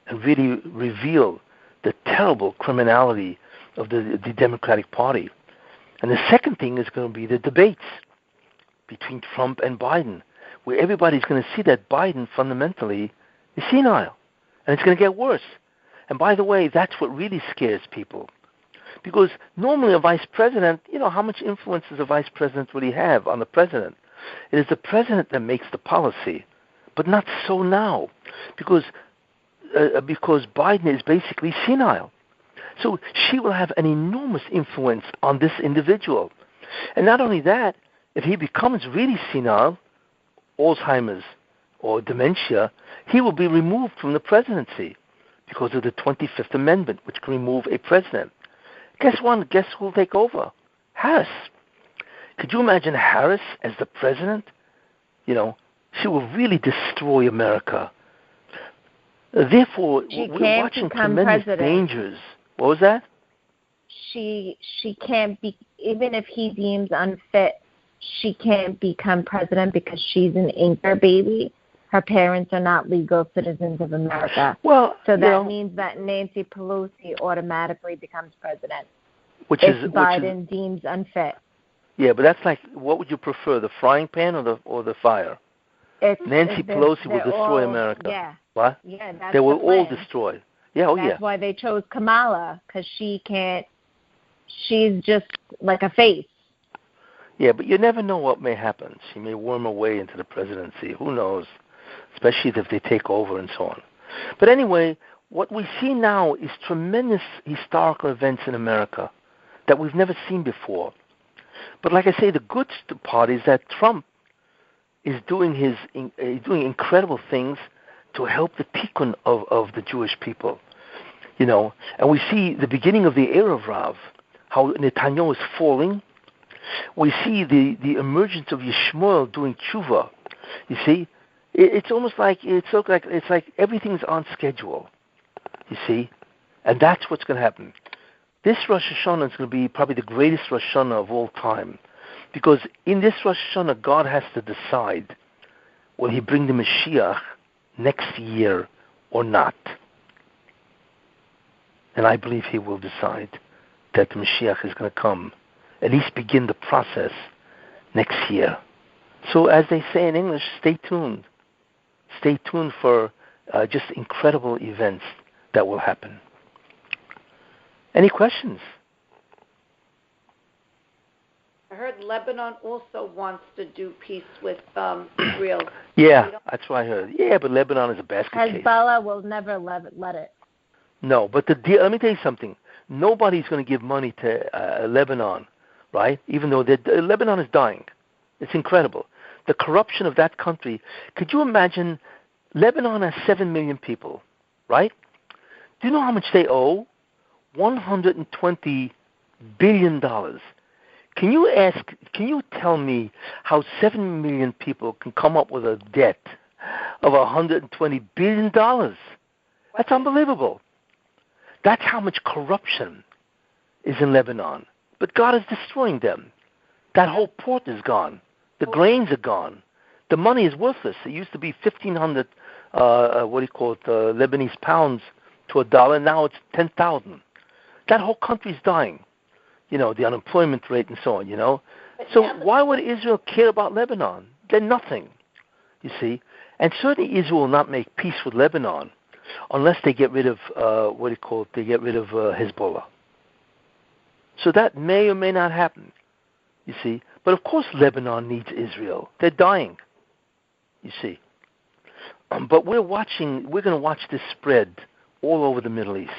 and really reveal the terrible criminality of the Democratic Party. And the second thing is going to be the debates between Trump and Biden, where everybody's going to see that Biden fundamentally is senile, and it's going to get worse. And by the way, that's what really scares people. Because normally a vice president, how much influence does a vice president really have on the president? It is the president that makes the policy, but not so now, because Biden is basically senile. So she will have an enormous influence on this individual. And not only that, if he becomes really senile, Alzheimer's or dementia, he will be removed from the presidency because of the 25th Amendment, which can remove a president. Guess who will take over? Harris. Could you imagine Harris as the president? She will really destroy America. Therefore, we're watching tremendous dangers. What was that? She can't be, even if he deems unfit, she can't become president because she's an anchor baby. Her parents are not legal citizens of America. Well, so that means that Nancy Pelosi automatically becomes president if Biden deems unfit. Yeah, but that's like, what would you prefer, the frying pan or the fire? Nancy Pelosi will destroy America. Yeah. What? Yeah, that's they will the plan. all destroy. Yeah, That's why they chose Kamala, because she can't. She's just like a face. Yeah, but you never know what may happen. She may worm her way into the presidency. Who knows? Especially if they take over and so on. But anyway, what we see now is tremendous historical events in America that we've never seen before. But like I say, the good part is that Trump is doing incredible things to help the tikkun of the Jewish people. And we see the beginning of the era of Rav, how Netanyahu is falling. We see the emergence of Yishmael doing tshuva. You see, it's almost like it's like everything's on schedule. You see, and that's what's going to happen. This Rosh Hashanah is going to be probably the greatest Rosh Hashanah of all time, because in this Rosh Hashanah, God has to decide, will He bring the Mashiach next year or not? And I believe He will decide that the Mashiach is going to come, at least begin the process next year. So as they say in English, stay tuned. Stay tuned for just incredible events that will happen. Any questions? I heard Lebanon also wants to do peace with Israel. Yeah, that's what I heard. Yeah, but Lebanon is a basket case. Hezbollah will never let it. No, but let me tell you something. Nobody's going to give money to Lebanon, right? Even though Lebanon is dying. It's incredible. The corruption of that country. Could you imagine? Lebanon has 7 million people, right? Do you know how much they owe? $120 billion. Can you tell me how 7 million people can come up with a debt of $120 billion? That's unbelievable. That's how much corruption is in Lebanon. But God is destroying them. That whole port is gone. The grains are gone. The money is worthless. It used to be 1,500, Lebanese pounds to $1. Now it's 10,000. That whole country is dying. The unemployment rate and so on, So why would Israel care about Lebanon? They're nothing, you see. And certainly Israel will not make peace with Lebanon unless they get rid of, Hezbollah. So that may or may not happen, you see. But of course Lebanon needs Israel. They're dying, you see. But we're going to watch this spread all over the Middle East.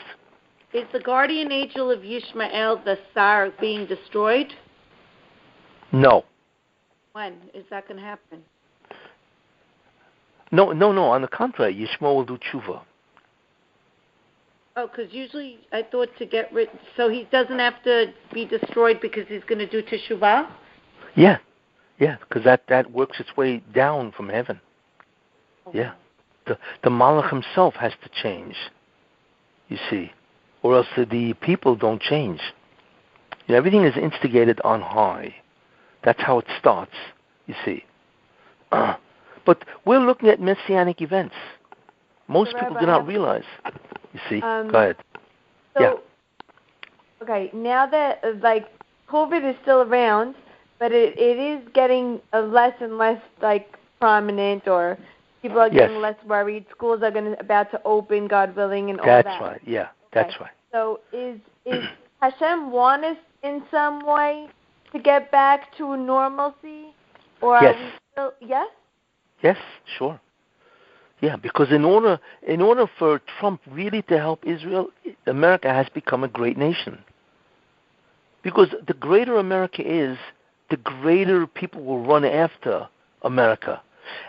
Is the guardian angel of Yishmael, the Sar, being destroyed? No. When is that going to happen? No. On the contrary, Yishmael will do tshuva. Oh, because usually I thought to get rid... So he doesn't have to be destroyed because he's going to do teshuvah? Yeah, because that works its way down from heaven. Okay. Yeah. The Malach himself has to change, you see, or else the people don't change. Everything is instigated on high. That's how it starts, you see. But we're looking at Messianic events. Most people do not realize. You see? Go ahead. Okay, now that, COVID is still around, but it is getting less and less, prominent, or people are getting less worried. Schools are about to open, God willing, and all that. That's right. Yeah, that's right. So is Hashem want us in some way to get back to normalcy, or are we still? Yes. Yes, sure. Yeah, because in order for Trump really to help Israel, America has become a great nation. Because the greater America is, the greater people will run after America.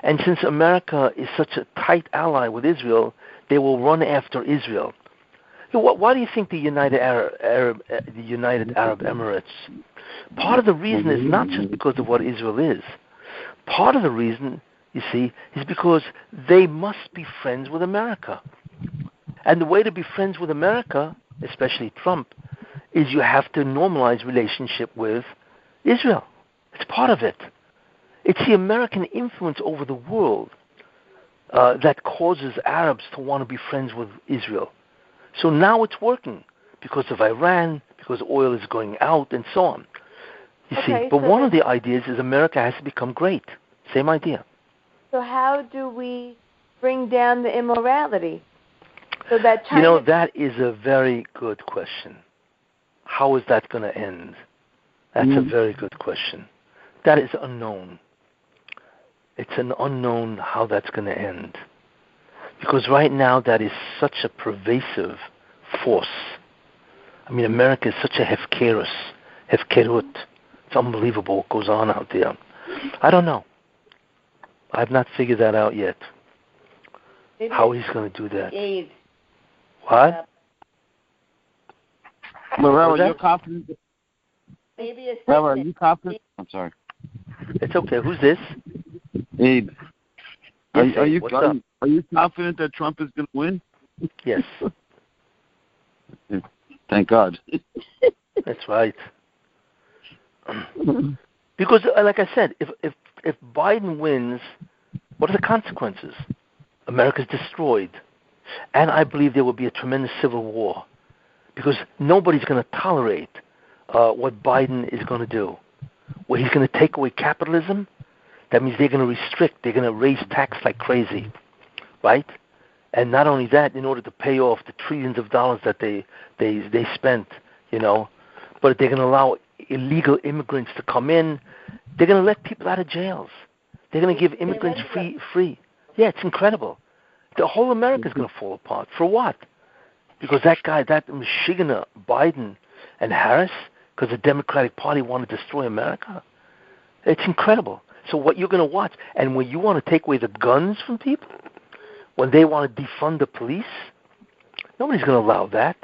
And since America is such a tight ally with Israel, they will run after Israel. Why do you think the United Arab Emirates? Part of the reason is not just because of what Israel is. Part of the reason, you see, is because they must be friends with America. And the way to be friends with America, especially Trump, is you have to normalize relationship with Israel. It's part of it. It's the American influence over the world that causes Arabs to want to be friends with Israel. So now it's working because of Iran, because oil is going out, and so on. You see, but one of the ideas is America has to become great. Same idea. So how do we bring down the immorality? So that China... that is a very good question. How is that going to end? That's a very good question. That is unknown. It's an unknown how that's going to end. Because right now that is such a pervasive force. I mean, America is such a hefkerut. It's unbelievable what goes on out there. I don't know. I've not figured that out yet. Maybe how he's going to do that. AIDS. What? Rabbi, you're confident? Maybe it's Rabbi, are you confident? I'm sorry. It's okay. Who's this? Abe. Yes, are you confident that Trump is going to win? Yes. Thank God. That's right. Because, like I said, if Biden wins, what are the consequences? America's destroyed. And I believe there will be a tremendous civil war. Because nobody's going to tolerate what Biden is going to do. Where he's going to take away capitalism, that means they're going to restrict, they're going to raise tax like crazy. Right? And not only that, in order to pay off the trillions of dollars that they spent, but they're going to allow illegal immigrants to come in. They're going to let people out of jails. They're going to give immigrants free. Yeah, it's incredible. The whole America is going to fall apart. For what? Because that guy, that Michiganer, Biden and Harris, because the Democratic Party want to destroy America. It's incredible. So what you're going to watch, and when you want to take away the guns from people, when they want to defund the police, nobody's going to allow that.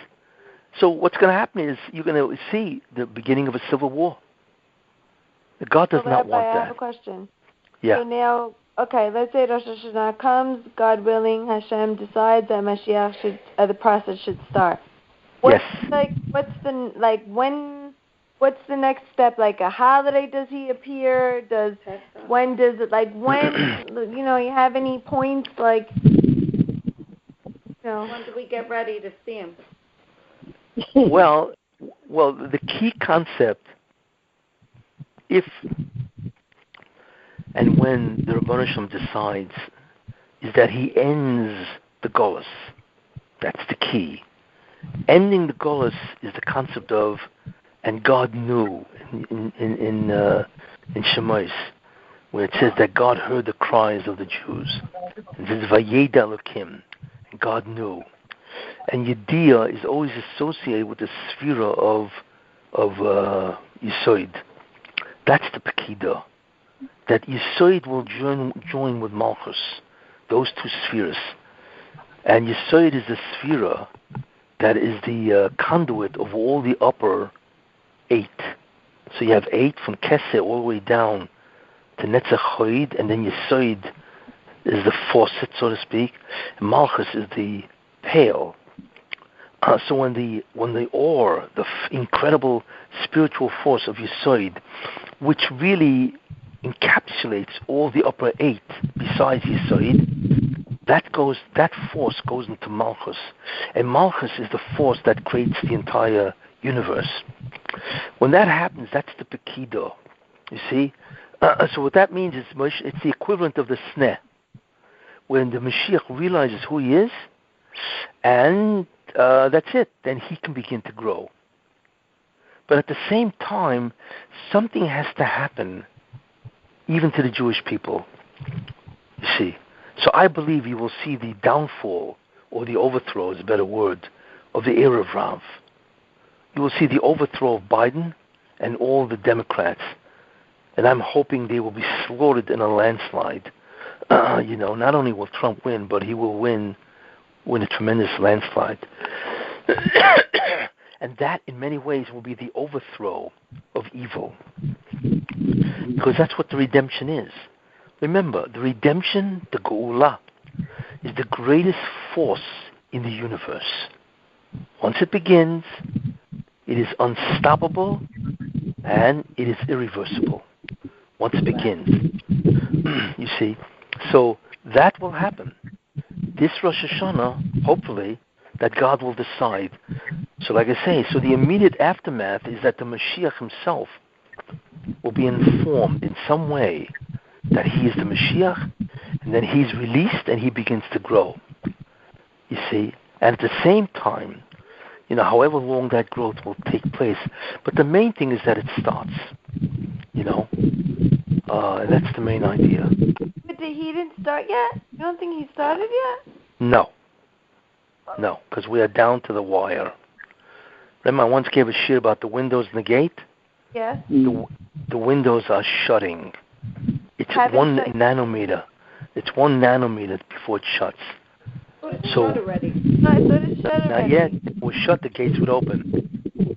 So what's going to happen is you're going to see the beginning of a civil war. God does not want that. I have a question. Yeah. So now, let's say Rosh Hashanah comes, God willing, Hashem decides that Mashiach the process should start. What's the next step? Like a holiday? Does he appear? When you have any points like? When do we get ready to see him? Well, the key concept, if and when the Rebbeinu Shalom decides, is that he ends the Golus. That's the key. Ending the Golus is the concept of, and God knew in Shemais, where it says that God heard the cries of the Jews. It says Vayeda Elokim, and God knew. And Yediyah is always associated with the Sphira of Yisoid. That's the Pekidah. That Yisoid will join with Malchus, those two spheres. And Yisoid is the Sphira that is the conduit of all the upper 8. So you have 8 from Kessin all the way down to Netzach Choid, and then Yisoid is the faucet, so to speak, and Malchus is the pail. So when the ore, the incredible spiritual force of Yisoid, which really encapsulates all the upper 8 besides Yisoid, that force goes into Malchus, and Malchus is the force that creates the entire universe. When that happens, that's the Pekidah. You see, So what that means is it's the equivalent of the sneh. When the Mashiach realizes who he is, and that's it, then he can begin to grow. But at the same time, something has to happen, even to the Jewish people, you see. So I believe you will see the downfall, or the overthrow is a better word, of the Erev Rav. You will see the overthrow of Biden and all the Democrats. And I'm hoping they will be slaughtered in a landslide. Not only will Trump win, but he will win a tremendous landslide. And that, in many ways, will be the overthrow of evil. Because that's what the redemption is. Remember, the redemption, the Geula, is the greatest force in the universe. Once it begins, it is unstoppable and it is irreversible. Once it begins. You see? So that will happen. This Rosh Hashanah, hopefully, that God will decide. So like I say, so the immediate aftermath is that the Mashiach himself will be informed in some way that he is the Mashiach, and then he's released and he begins to grow. You see? And at the same time, however long that growth will take place, but the main thing is that it starts. And that's the main idea. But he didn't start yet? You don't think he started yet? No, because we are down to the wire. Remember, I once gave a shit about the windows and the gate? Yes. The windows are shutting. It's 1 nanometer. It's 1 nanometer before it shuts. Shut already. No, I thought it shut already. Not yet. It was shut, the gates would open.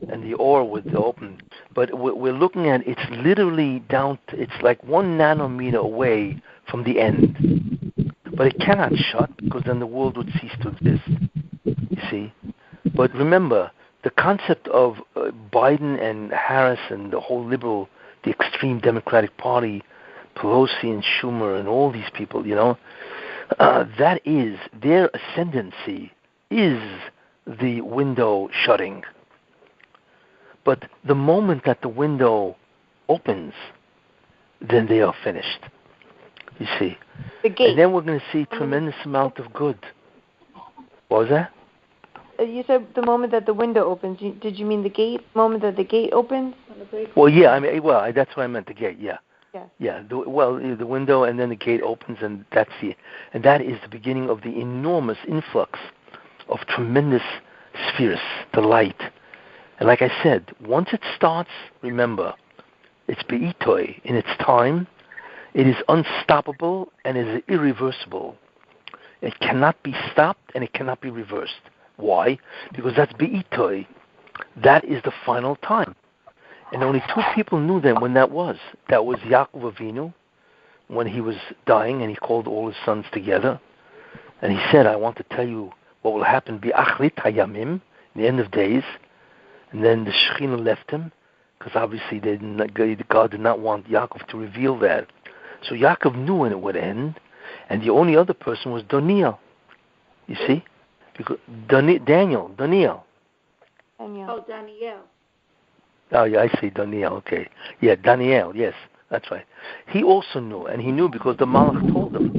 And the ore would open. But we're looking at, it's literally down to, it's like 1 nanometer away from the end. But it cannot shut, because then the world would cease to exist. You see? But remember, the concept of Biden and Harris and the whole liberal, the extreme Democratic Party, Pelosi and Schumer and all these people, that is, their ascendancy is the window shutting. But the moment that the window opens, then they are finished. You see? The gate. And then we're going to see a tremendous amount of good. What was that? You said the moment that the window opens. Did you mean the gate? The moment that the gate opens? Well, yeah. That's what I meant. The gate. Yeah. Yeah. Yeah. The window, and then the gate opens, and that is the beginning of the enormous influx of tremendous spheres, the light. And like I said, once it starts, remember, it's be'itoi in its time. It is unstoppable and it is irreversible. It cannot be stopped and it cannot be reversed. Why? Because that's be'itoi. That is the final time. And only 2 people knew then when that was. That was Yaakov Avinu, when he was dying and he called all his sons together. And he said, I want to tell you what will happen bi'achrit hayamim, in the end of days. And then the Shekhinah left him, because obviously God did not want Yaakov to reveal that. So Yaakov knew when it would end, and the only other person was Daniel. You see? Because Daniel. Oh, Daniel. Oh, yeah, I see, Daniel, okay. Yeah, Daniel, yes, that's right. He also knew, and he knew because the Malach told him.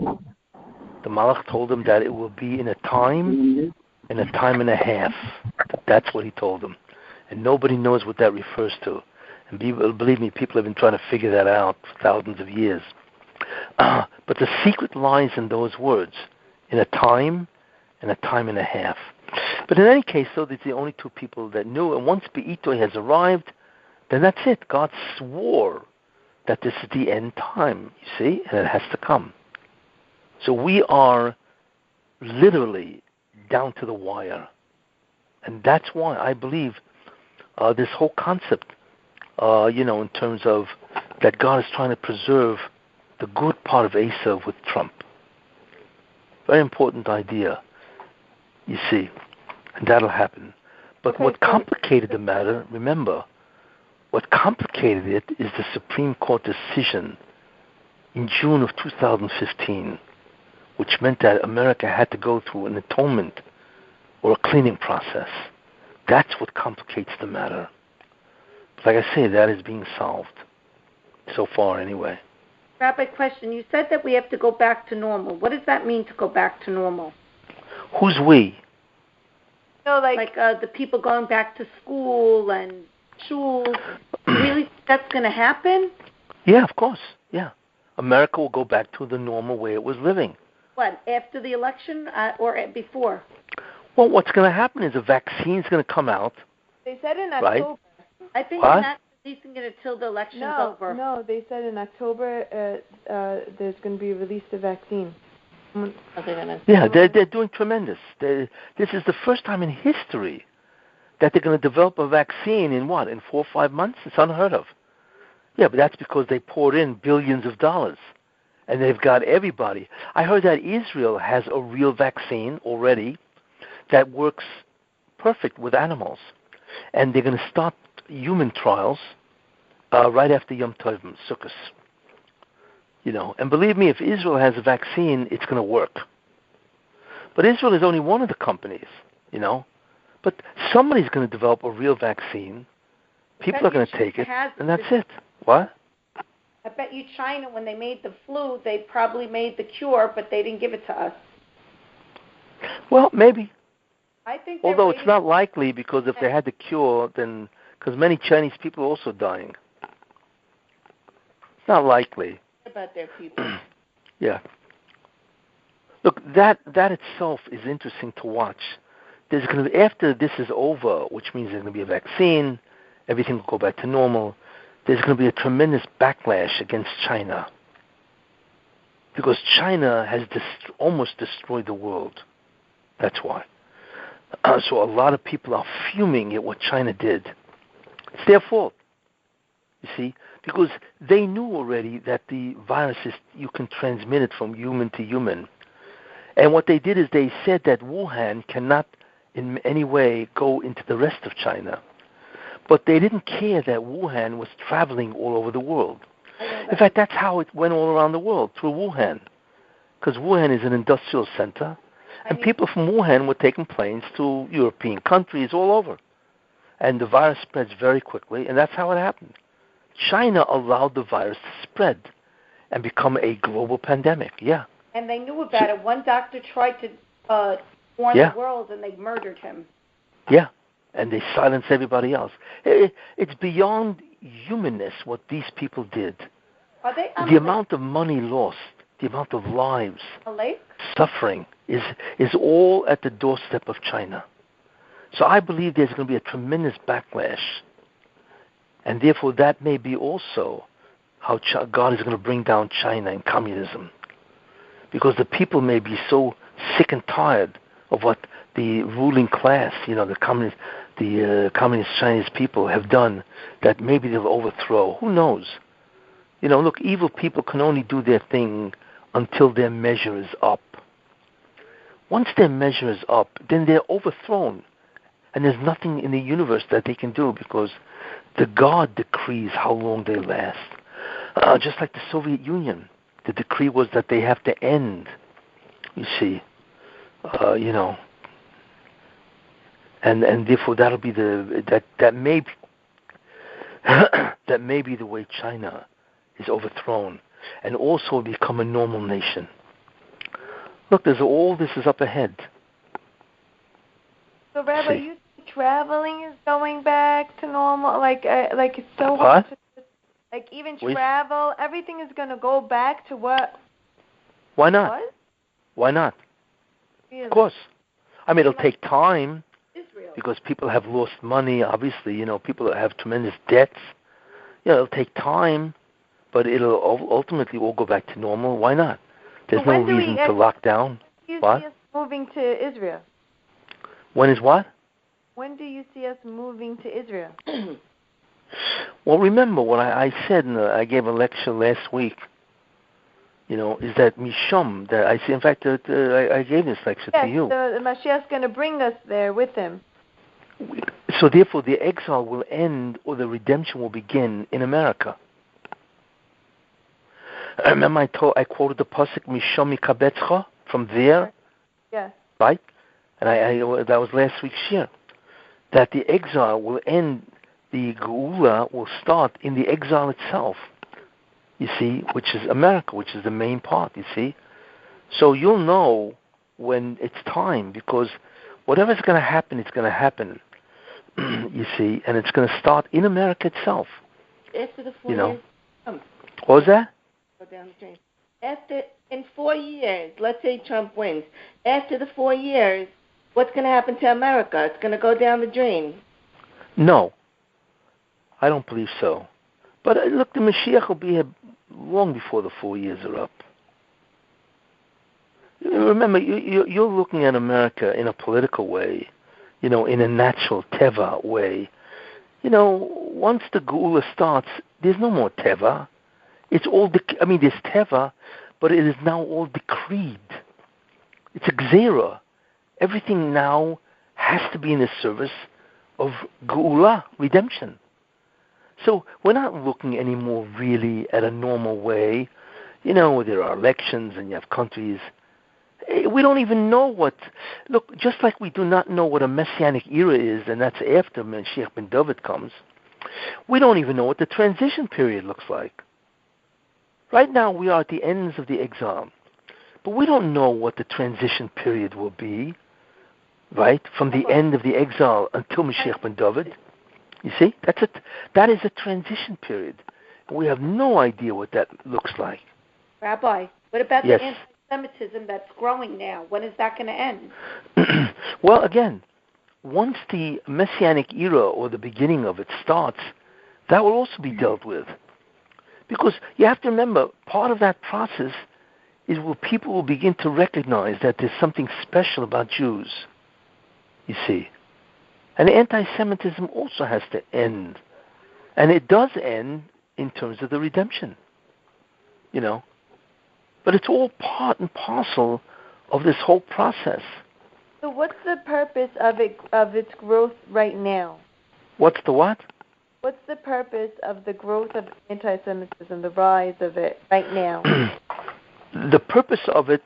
The Malach told him that it will be in a time and a half. That's what he told him. And nobody knows what that refers to. And believe me, people have been trying to figure that out for thousands of years. But the secret lies in those words, in a time and a half. But in any case, though, there's the only 2 people that knew. And once Be'itoi has arrived, then that's it. God swore that this is the end time, you see, and it has to come. So we are literally down to the wire. And that's why I believe this whole concept, in terms of that God is trying to preserve the good part of Esav with Trump. Very important idea, you see, and that'll happen. But what complicated the matter, remember, what complicated it is the Supreme Court decision in June of 2015, which meant that America had to go through an atonement or a cleaning process. That's what complicates the matter. But like I say, that is being solved, so far anyway. Rabbi, question. You said that we have to go back to normal. What does that mean to go back to normal? Who's we? So Like the people going back to school and schools. Really, that's going to happen? Yeah, of course. Yeah. America will go back to the normal way it was living. What, after the election or before? Well, what's going to happen is a vaccine's going to come out. they said in Right. October. I think What? they're not releasing it until the election's over. No, they said in October there's going to be released a vaccine. Yeah, they're doing tremendous. This is the first time in history that they're going to develop a vaccine in 4 or 5 months? It's unheard of. Yeah, but that's because they poured in billions of dollars, and they've got everybody. I heard that Israel has a real vaccine already that works perfect with animals, and they're going to start human trials right after Yom Tov, Sukkot. And believe me, if Israel has a vaccine, it's going to work. But Israel is only one of the companies, But somebody's going to develop a real vaccine. People are going to take it, and that's it. What? I bet you China, when they made the flu, they probably made the cure, but they didn't give it to us. Well, maybe. I think. Although it's not likely, because if they had the cure, then because many Chinese people are also dying. It's not likely. About their people. Yeah. Look, that itself is interesting to watch. There's going to be, after this is over, which means there's going to be a vaccine, everything will go back to normal. There's going to be a tremendous backlash against China, because China has almost destroyed the world. That's why. So a lot of people are fuming at what China did. It's their fault, you see, because they knew already that the virus you can transmit it from human to human. And what they did is they said that Wuhan cannot in any way go into the rest of China. But they didn't care that Wuhan was traveling all over the world. In fact, that's how it went all around the world, through Wuhan. Because Wuhan is an industrial center, and people from Wuhan were taking planes to European countries all over. And the virus spreads very quickly, and that's how it happened. China allowed the virus to spread and become a global pandemic, yeah. And they knew about it. One doctor tried to warn the world, and they murdered him. Yeah, and they silenced everybody else. It's beyond humanness what these people did. Are they the amount of money lost, the amount of lives, suffering, is all at the doorstep of China. So I believe there's going to be a tremendous backlash. And therefore that may be also how God is going to bring down China and communism. Because the people may be so sick and tired of what the ruling class, the communist Chinese people have done, that maybe they'll overthrow. Who knows? Look, evil people can only do their thing until their measure is up. Once their measure is up, then they're overthrown. And there's nothing in the universe that they can do, because the God decrees how long they last. Just like the Soviet Union. The decree was that they have to end, you see. And therefore that'll be that may be that may be the way China is overthrown, and also become a normal nation. Look, all this is up ahead. So, Rabbi, you think traveling is going back to normal? Like it's so what? hard to, like even travel, everything is going to go back to what? Why not? What? Why not? Really? Of course. I mean, it'll take time. Israel. Because people have lost money, obviously, people have tremendous debts. It'll take time, but it'll ultimately all go back to normal. Why not? There's no reason to lock down. When do you What? see us moving to Israel? When is what? When do you see us moving to Israel? Well, remember what I said, I gave a lecture last week, is that Mishum, that I see, in fact, I gave this lecture to you. Yes, the Mashiach's going to bring us there with him. So therefore the exile will end, or the redemption will begin in America. I remember I quoted the pasuk Mishom Mikabetzcha, from there. Yes. Right? And that was last week's shiur. That the exile will end, the Geula will start in the exile itself. you see, which is America, which is the main part, you see. So you'll know when it's time, because whatever's going to happen, it's going to happen, you see, and it's going to start in America itself. After the 4 years. What was that? Go down the drain. In 4 years, let's say Trump wins. After the 4 years, what's going to happen to America? It's going to go down the drain. No, I don't believe so. But look, the Mashiach will be here long before the 4 years are up. Remember, you're looking at America in a political way, in a natural teva way. Once the Geula starts, there's no more teva. It's all, there's teva, but it is now all decreed. It's a gzera. Everything now has to be in the service of Geula, redemption. So we're not looking anymore really at a normal way, where there are elections and you have countries. We don't even know look, just like we do not know what a Messianic era is, and that's after Mashiach ben David comes, we don't even know what the transition period looks like. Right now we are at the ends of the exile, but we don't know what the transition period will be, right, from the end of the exile until Mashiach ben David. You see, that is a transition period. We have no idea what that looks like. Rabbi, what about yes. the anti-Semitism that's growing now? When is that going to end? Well, again, once the Messianic era or the beginning of it starts, that will also be dealt with. Because you have to remember, part of that process is where people will begin to recognize that there's something special about Jews, you see. And anti-Semitism also has to end. And it does end in terms of the redemption, But it's all part and parcel of this whole process. So what's the purpose of its growth right now? What's the what? What's the purpose of the growth of anti-Semitism, the rise of it right now? The purpose of it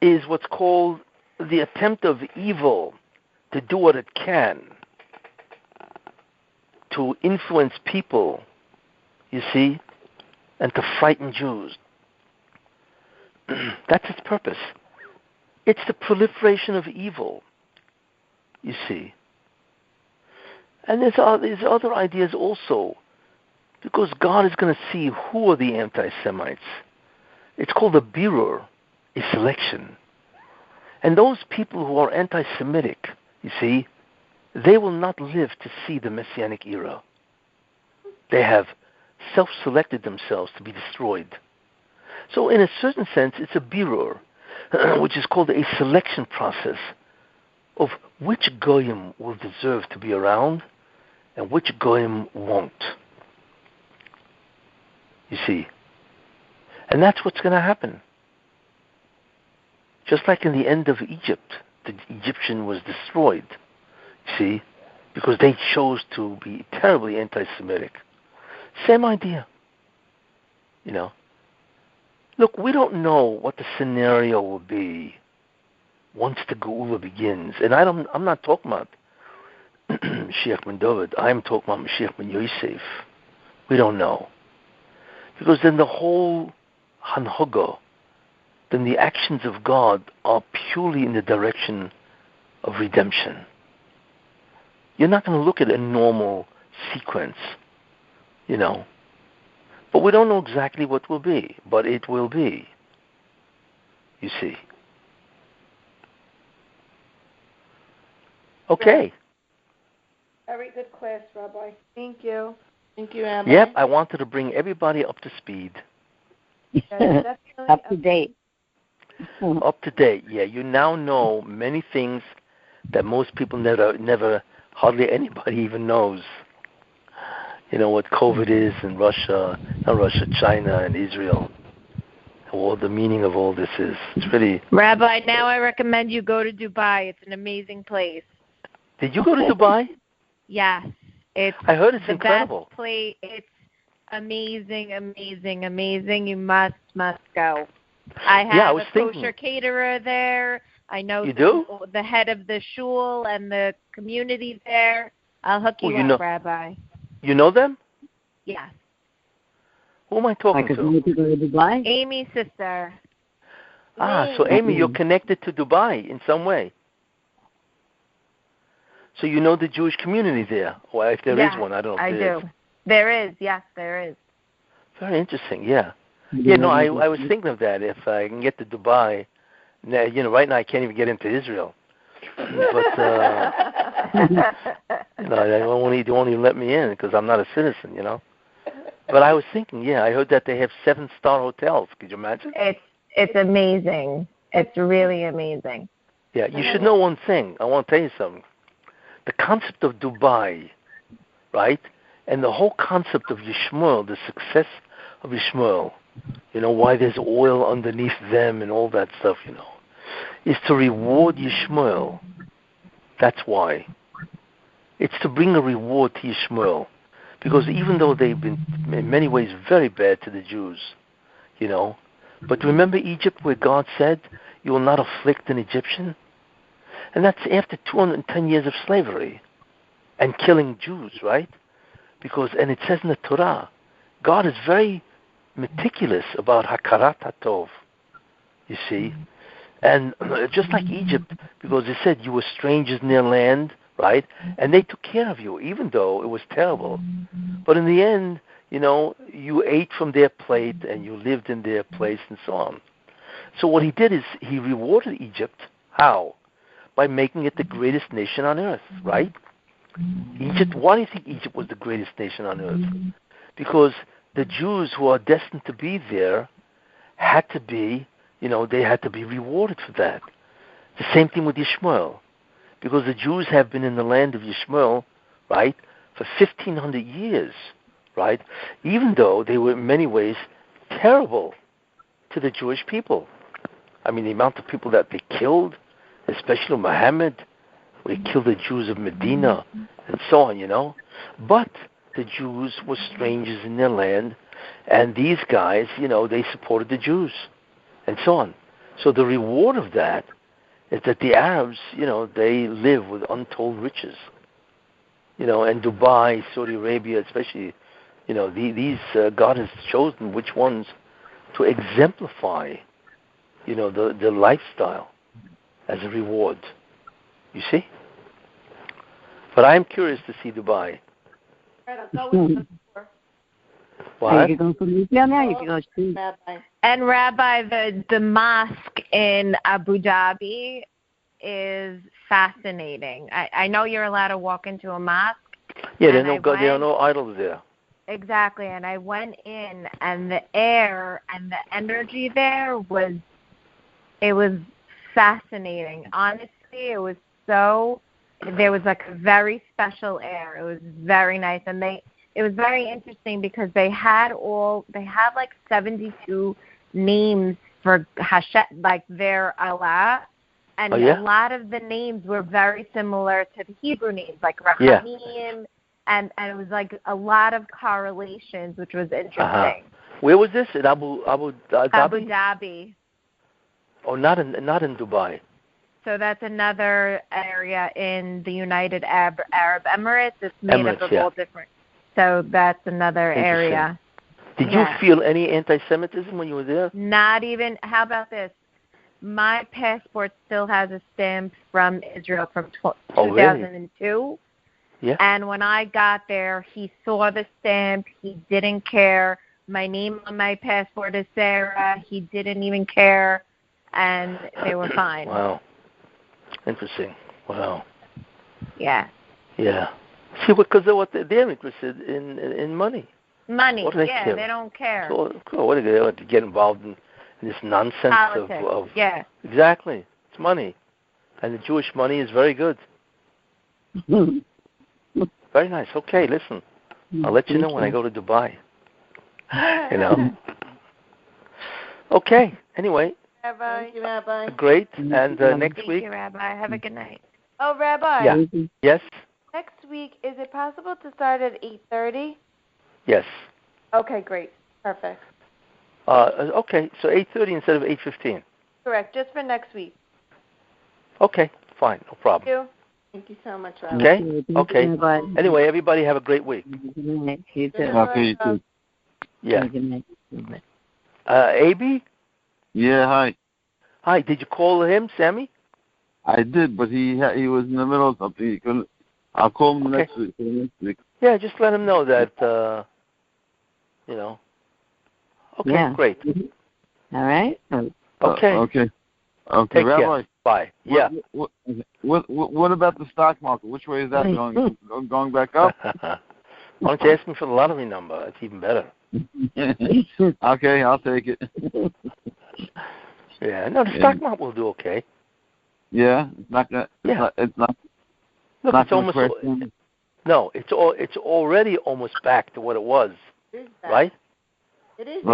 is what's called the attempt of evil to do what it can to influence people, you see, and to frighten Jews. That's its purpose. It's the proliferation of evil, you see. And there's other ideas also, because God is going to see who are the anti-Semites. It's called a birur, a selection. And those people who are anti-Semitic, you see, they will not live to see the Messianic era. They have self-selected themselves to be destroyed. So in a certain sense, it's a birur, which is called a selection process of which goyim will deserve to be around and which goyim won't. You see. And that's what's going to happen. Just like in the end of Egypt, the Egyptian was destroyed, you see, because they chose to be terribly anti-Semitic. Same idea, Look, we don't know what the scenario will be once the Geula begins. And I'm not talking about Mashiach ben David. I'm talking about Mashiach ben Yosef. We don't know. Because then the whole Hanhaga, then the actions of God are purely in the direction of redemption. You're not going to look at a normal sequence, But we don't know exactly what will be, but it will be, you see. Okay. Very good class, Rabbi. Thank you. Thank you, Rabbi. Yep, I wanted to bring everybody up to speed. Yeah, Up to date. Up to date, yeah. You now know many things that most people never, hardly anybody even knows. What COVID is in China and Israel, and what the meaning of all this is. It's really... Rabbi, now I recommend you go to Dubai. It's an amazing place. Did you go to Dubai? Yes. I heard it's the incredible. Best place. It's amazing, amazing, amazing. You must go. I have a kosher caterer there. I know the head of the shul and the community there. I'll hook you up, Rabbi. You know them? Yes. Who am I talking to? To go to Dubai? Amy's sister. So Amy, you're connected to Dubai in some way. So you know the Jewish community there, or if there is one, I don't know if there is. There is, yes, there is. Very interesting, yeah. Yeah, no, I was thinking of that. If I can get to Dubai, right now I can't even get into Israel. But, they won't even let me in because I'm not a citizen, But I was thinking, I heard that they have 7-star hotels. Could you imagine? It's amazing. It's really amazing. Yeah, you should know one thing. I want to tell you something. The concept of Dubai, right, and the whole concept of Yishmael, the success of Yishmael, why there's oil underneath them and all that stuff, is to reward Yishmael. That's why. It's to bring a reward to Yishmael. Because even though they've been, in many ways, very bad to the Jews, but remember Egypt where God said, you will not afflict an Egyptian? And that's after 210 years of slavery and killing Jews, right? And it says in the Torah, God is very meticulous about hakarat hatov, you see. And just like Egypt, because it said you were strangers in their land, right? And they took care of you, even though it was terrible. But in the end, you ate from their plate and you lived in their place and so on. So what he did is he rewarded Egypt. How? By making it the greatest nation on earth, right? Egypt. Why do you think Egypt was the greatest nation on earth? Because the Jews who are destined to be there had to be, they had to be rewarded for that. The same thing with Yishmael. Because the Jews have been in the land of Yishmael, right, for 1,500 years, right? Even though they were in many ways terrible to the Jewish people. I mean, the amount of people that they killed, especially Muhammad, they killed the Jews of Medina and so on, But the Jews were strangers in their land, and these guys, they supported the Jews and so on. So the reward of that is that the Arabs, they live with untold riches. And Dubai, Saudi Arabia, especially, these God has chosen which ones to exemplify, the lifestyle as a reward. You see? But I'm curious to see Dubai. What? And Rabbi, the mosque in Abu Dhabi is fascinating. I know you're allowed to walk into a mosque. Yeah, there are no idols there. Exactly, and I went in, and the air and the energy there was fascinating. Honestly, there was like a very special air. It was very nice, and it was very interesting because they had like 72 names for Hashem, like their Allah, and a lot of the names were very similar to the Hebrew names, like Rahamim, and it was like a lot of correlations, which was interesting. Where was this? In Abu Dhabi? Abu Dhabi. Oh, not in Dubai. So that's another area in the United Arab Emirates. It's made up of all different. So that's another area. Did you feel any anti-Semitism when you were there? Not even. How about this? My passport still has a stamp from Israel from 2002. Really? Yeah. And when I got there, he saw the stamp. He didn't care. My name on my passport is Sarah. He didn't even care, and they were fine. Wow. Interesting. Wow. Yeah. Yeah. See, because they're interested in money. Money. What do they care? They don't care. So, what do they want to get involved in this nonsense politics? Yeah. Exactly. It's money, and the Jewish money is very good. Very nice. Okay, listen. I'll let you know when I go to Dubai. Okay. Anyway. Rabbi. Thank you, Rabbi. Great. And next week. Thank you, Rabbi. Have a good night. Oh, Rabbi. Yeah. Yes. Next week, is it possible to start at 8:30? Yes. Okay, great. Perfect. Okay. So 8:30 instead of 8:15. Correct. Just for next week. Okay. Fine. No problem. Thank you. Thank you so much, Rabbi. Okay. Okay. Anyway, everybody have a great week. Okay, you too. Yeah. Good night. AB? Yeah, hi. Hi, did you call him, Sammy? I did, but he was in the middle of something. He couldn't. I'll call him next week. Yeah, just let him know that, you know. Okay, Yeah. great. All right. Okay. Okay. Take Rabbi. care. Bye. Yeah. What about the stock market? Which way is that going? Going back up? Why don't you ask me for the lottery number? It's even better. Okay, I'll take it. Yeah. No, the stock market will do okay. Yeah, it's not gonna. It's not. Look, not it's almost. No, it's already almost back to what it was. Right? It is.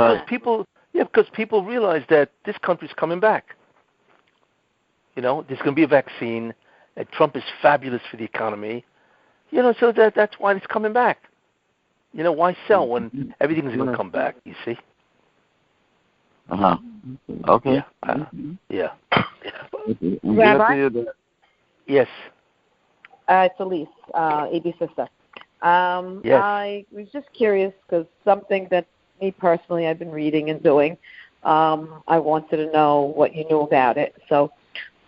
Because people realize that this country's coming back. You know, there's going to be a vaccine, and Trump is fabulous for the economy. You know, so that's why it's coming back. You know, why sell when everything's going to come back? You see? Okay. Yeah. Rabbi? Yes. It's Elise, AB's sister. Yes. I was just curious because something that me personally I've been reading and doing. I wanted to know what you knew about it. So,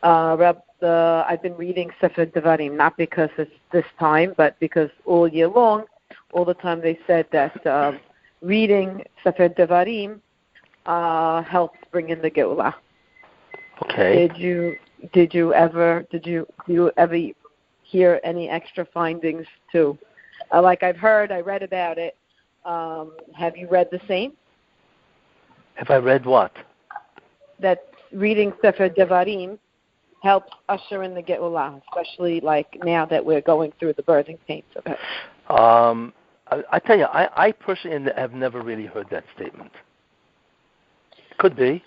I've been reading Sefer Devarim, not because it's this time, but because all year long, all the time they said that reading Sefer Devarim helps bring in the Geulah. Okay. Do you ever hear any extra findings too? Like I read about it. Have you read the same? Have I read what? That reading Sefer Devarim helps usher in the Geulah, especially like now that we're going through the birthing pains of it. I tell you, I personally have never really heard that statement. Could be,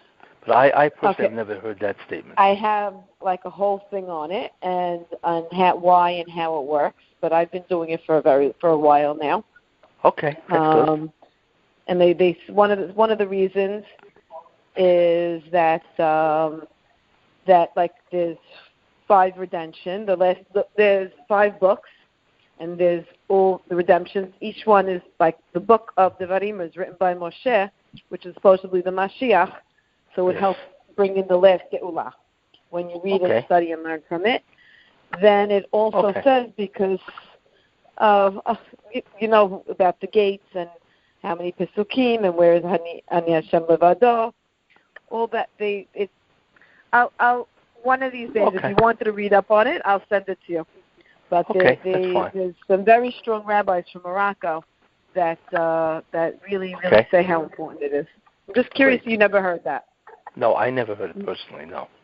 but I personally have never heard that statement. I have like a whole thing on it and on why and how it works, but I've been doing it for a while now. Okay, that's good. And they one of the reasons is that that like there's 5 redemption. There's 5 books, and there's all the redemptions. Each one is like the book of Devarim is written by Moshe, which is supposedly the Mashiach. So it helps bring in the last Geulah. When you read and study and learn from it, then it also says because of you know about the gates and how many Pesukim and where is Ani Hashem Levado, all that I'll one of these days, if you wanted to read up on it, I'll send it to you. But there's some very strong rabbis from Morocco that really say how important it is. I'm just curious if you never heard that. No, I never heard it personally, no.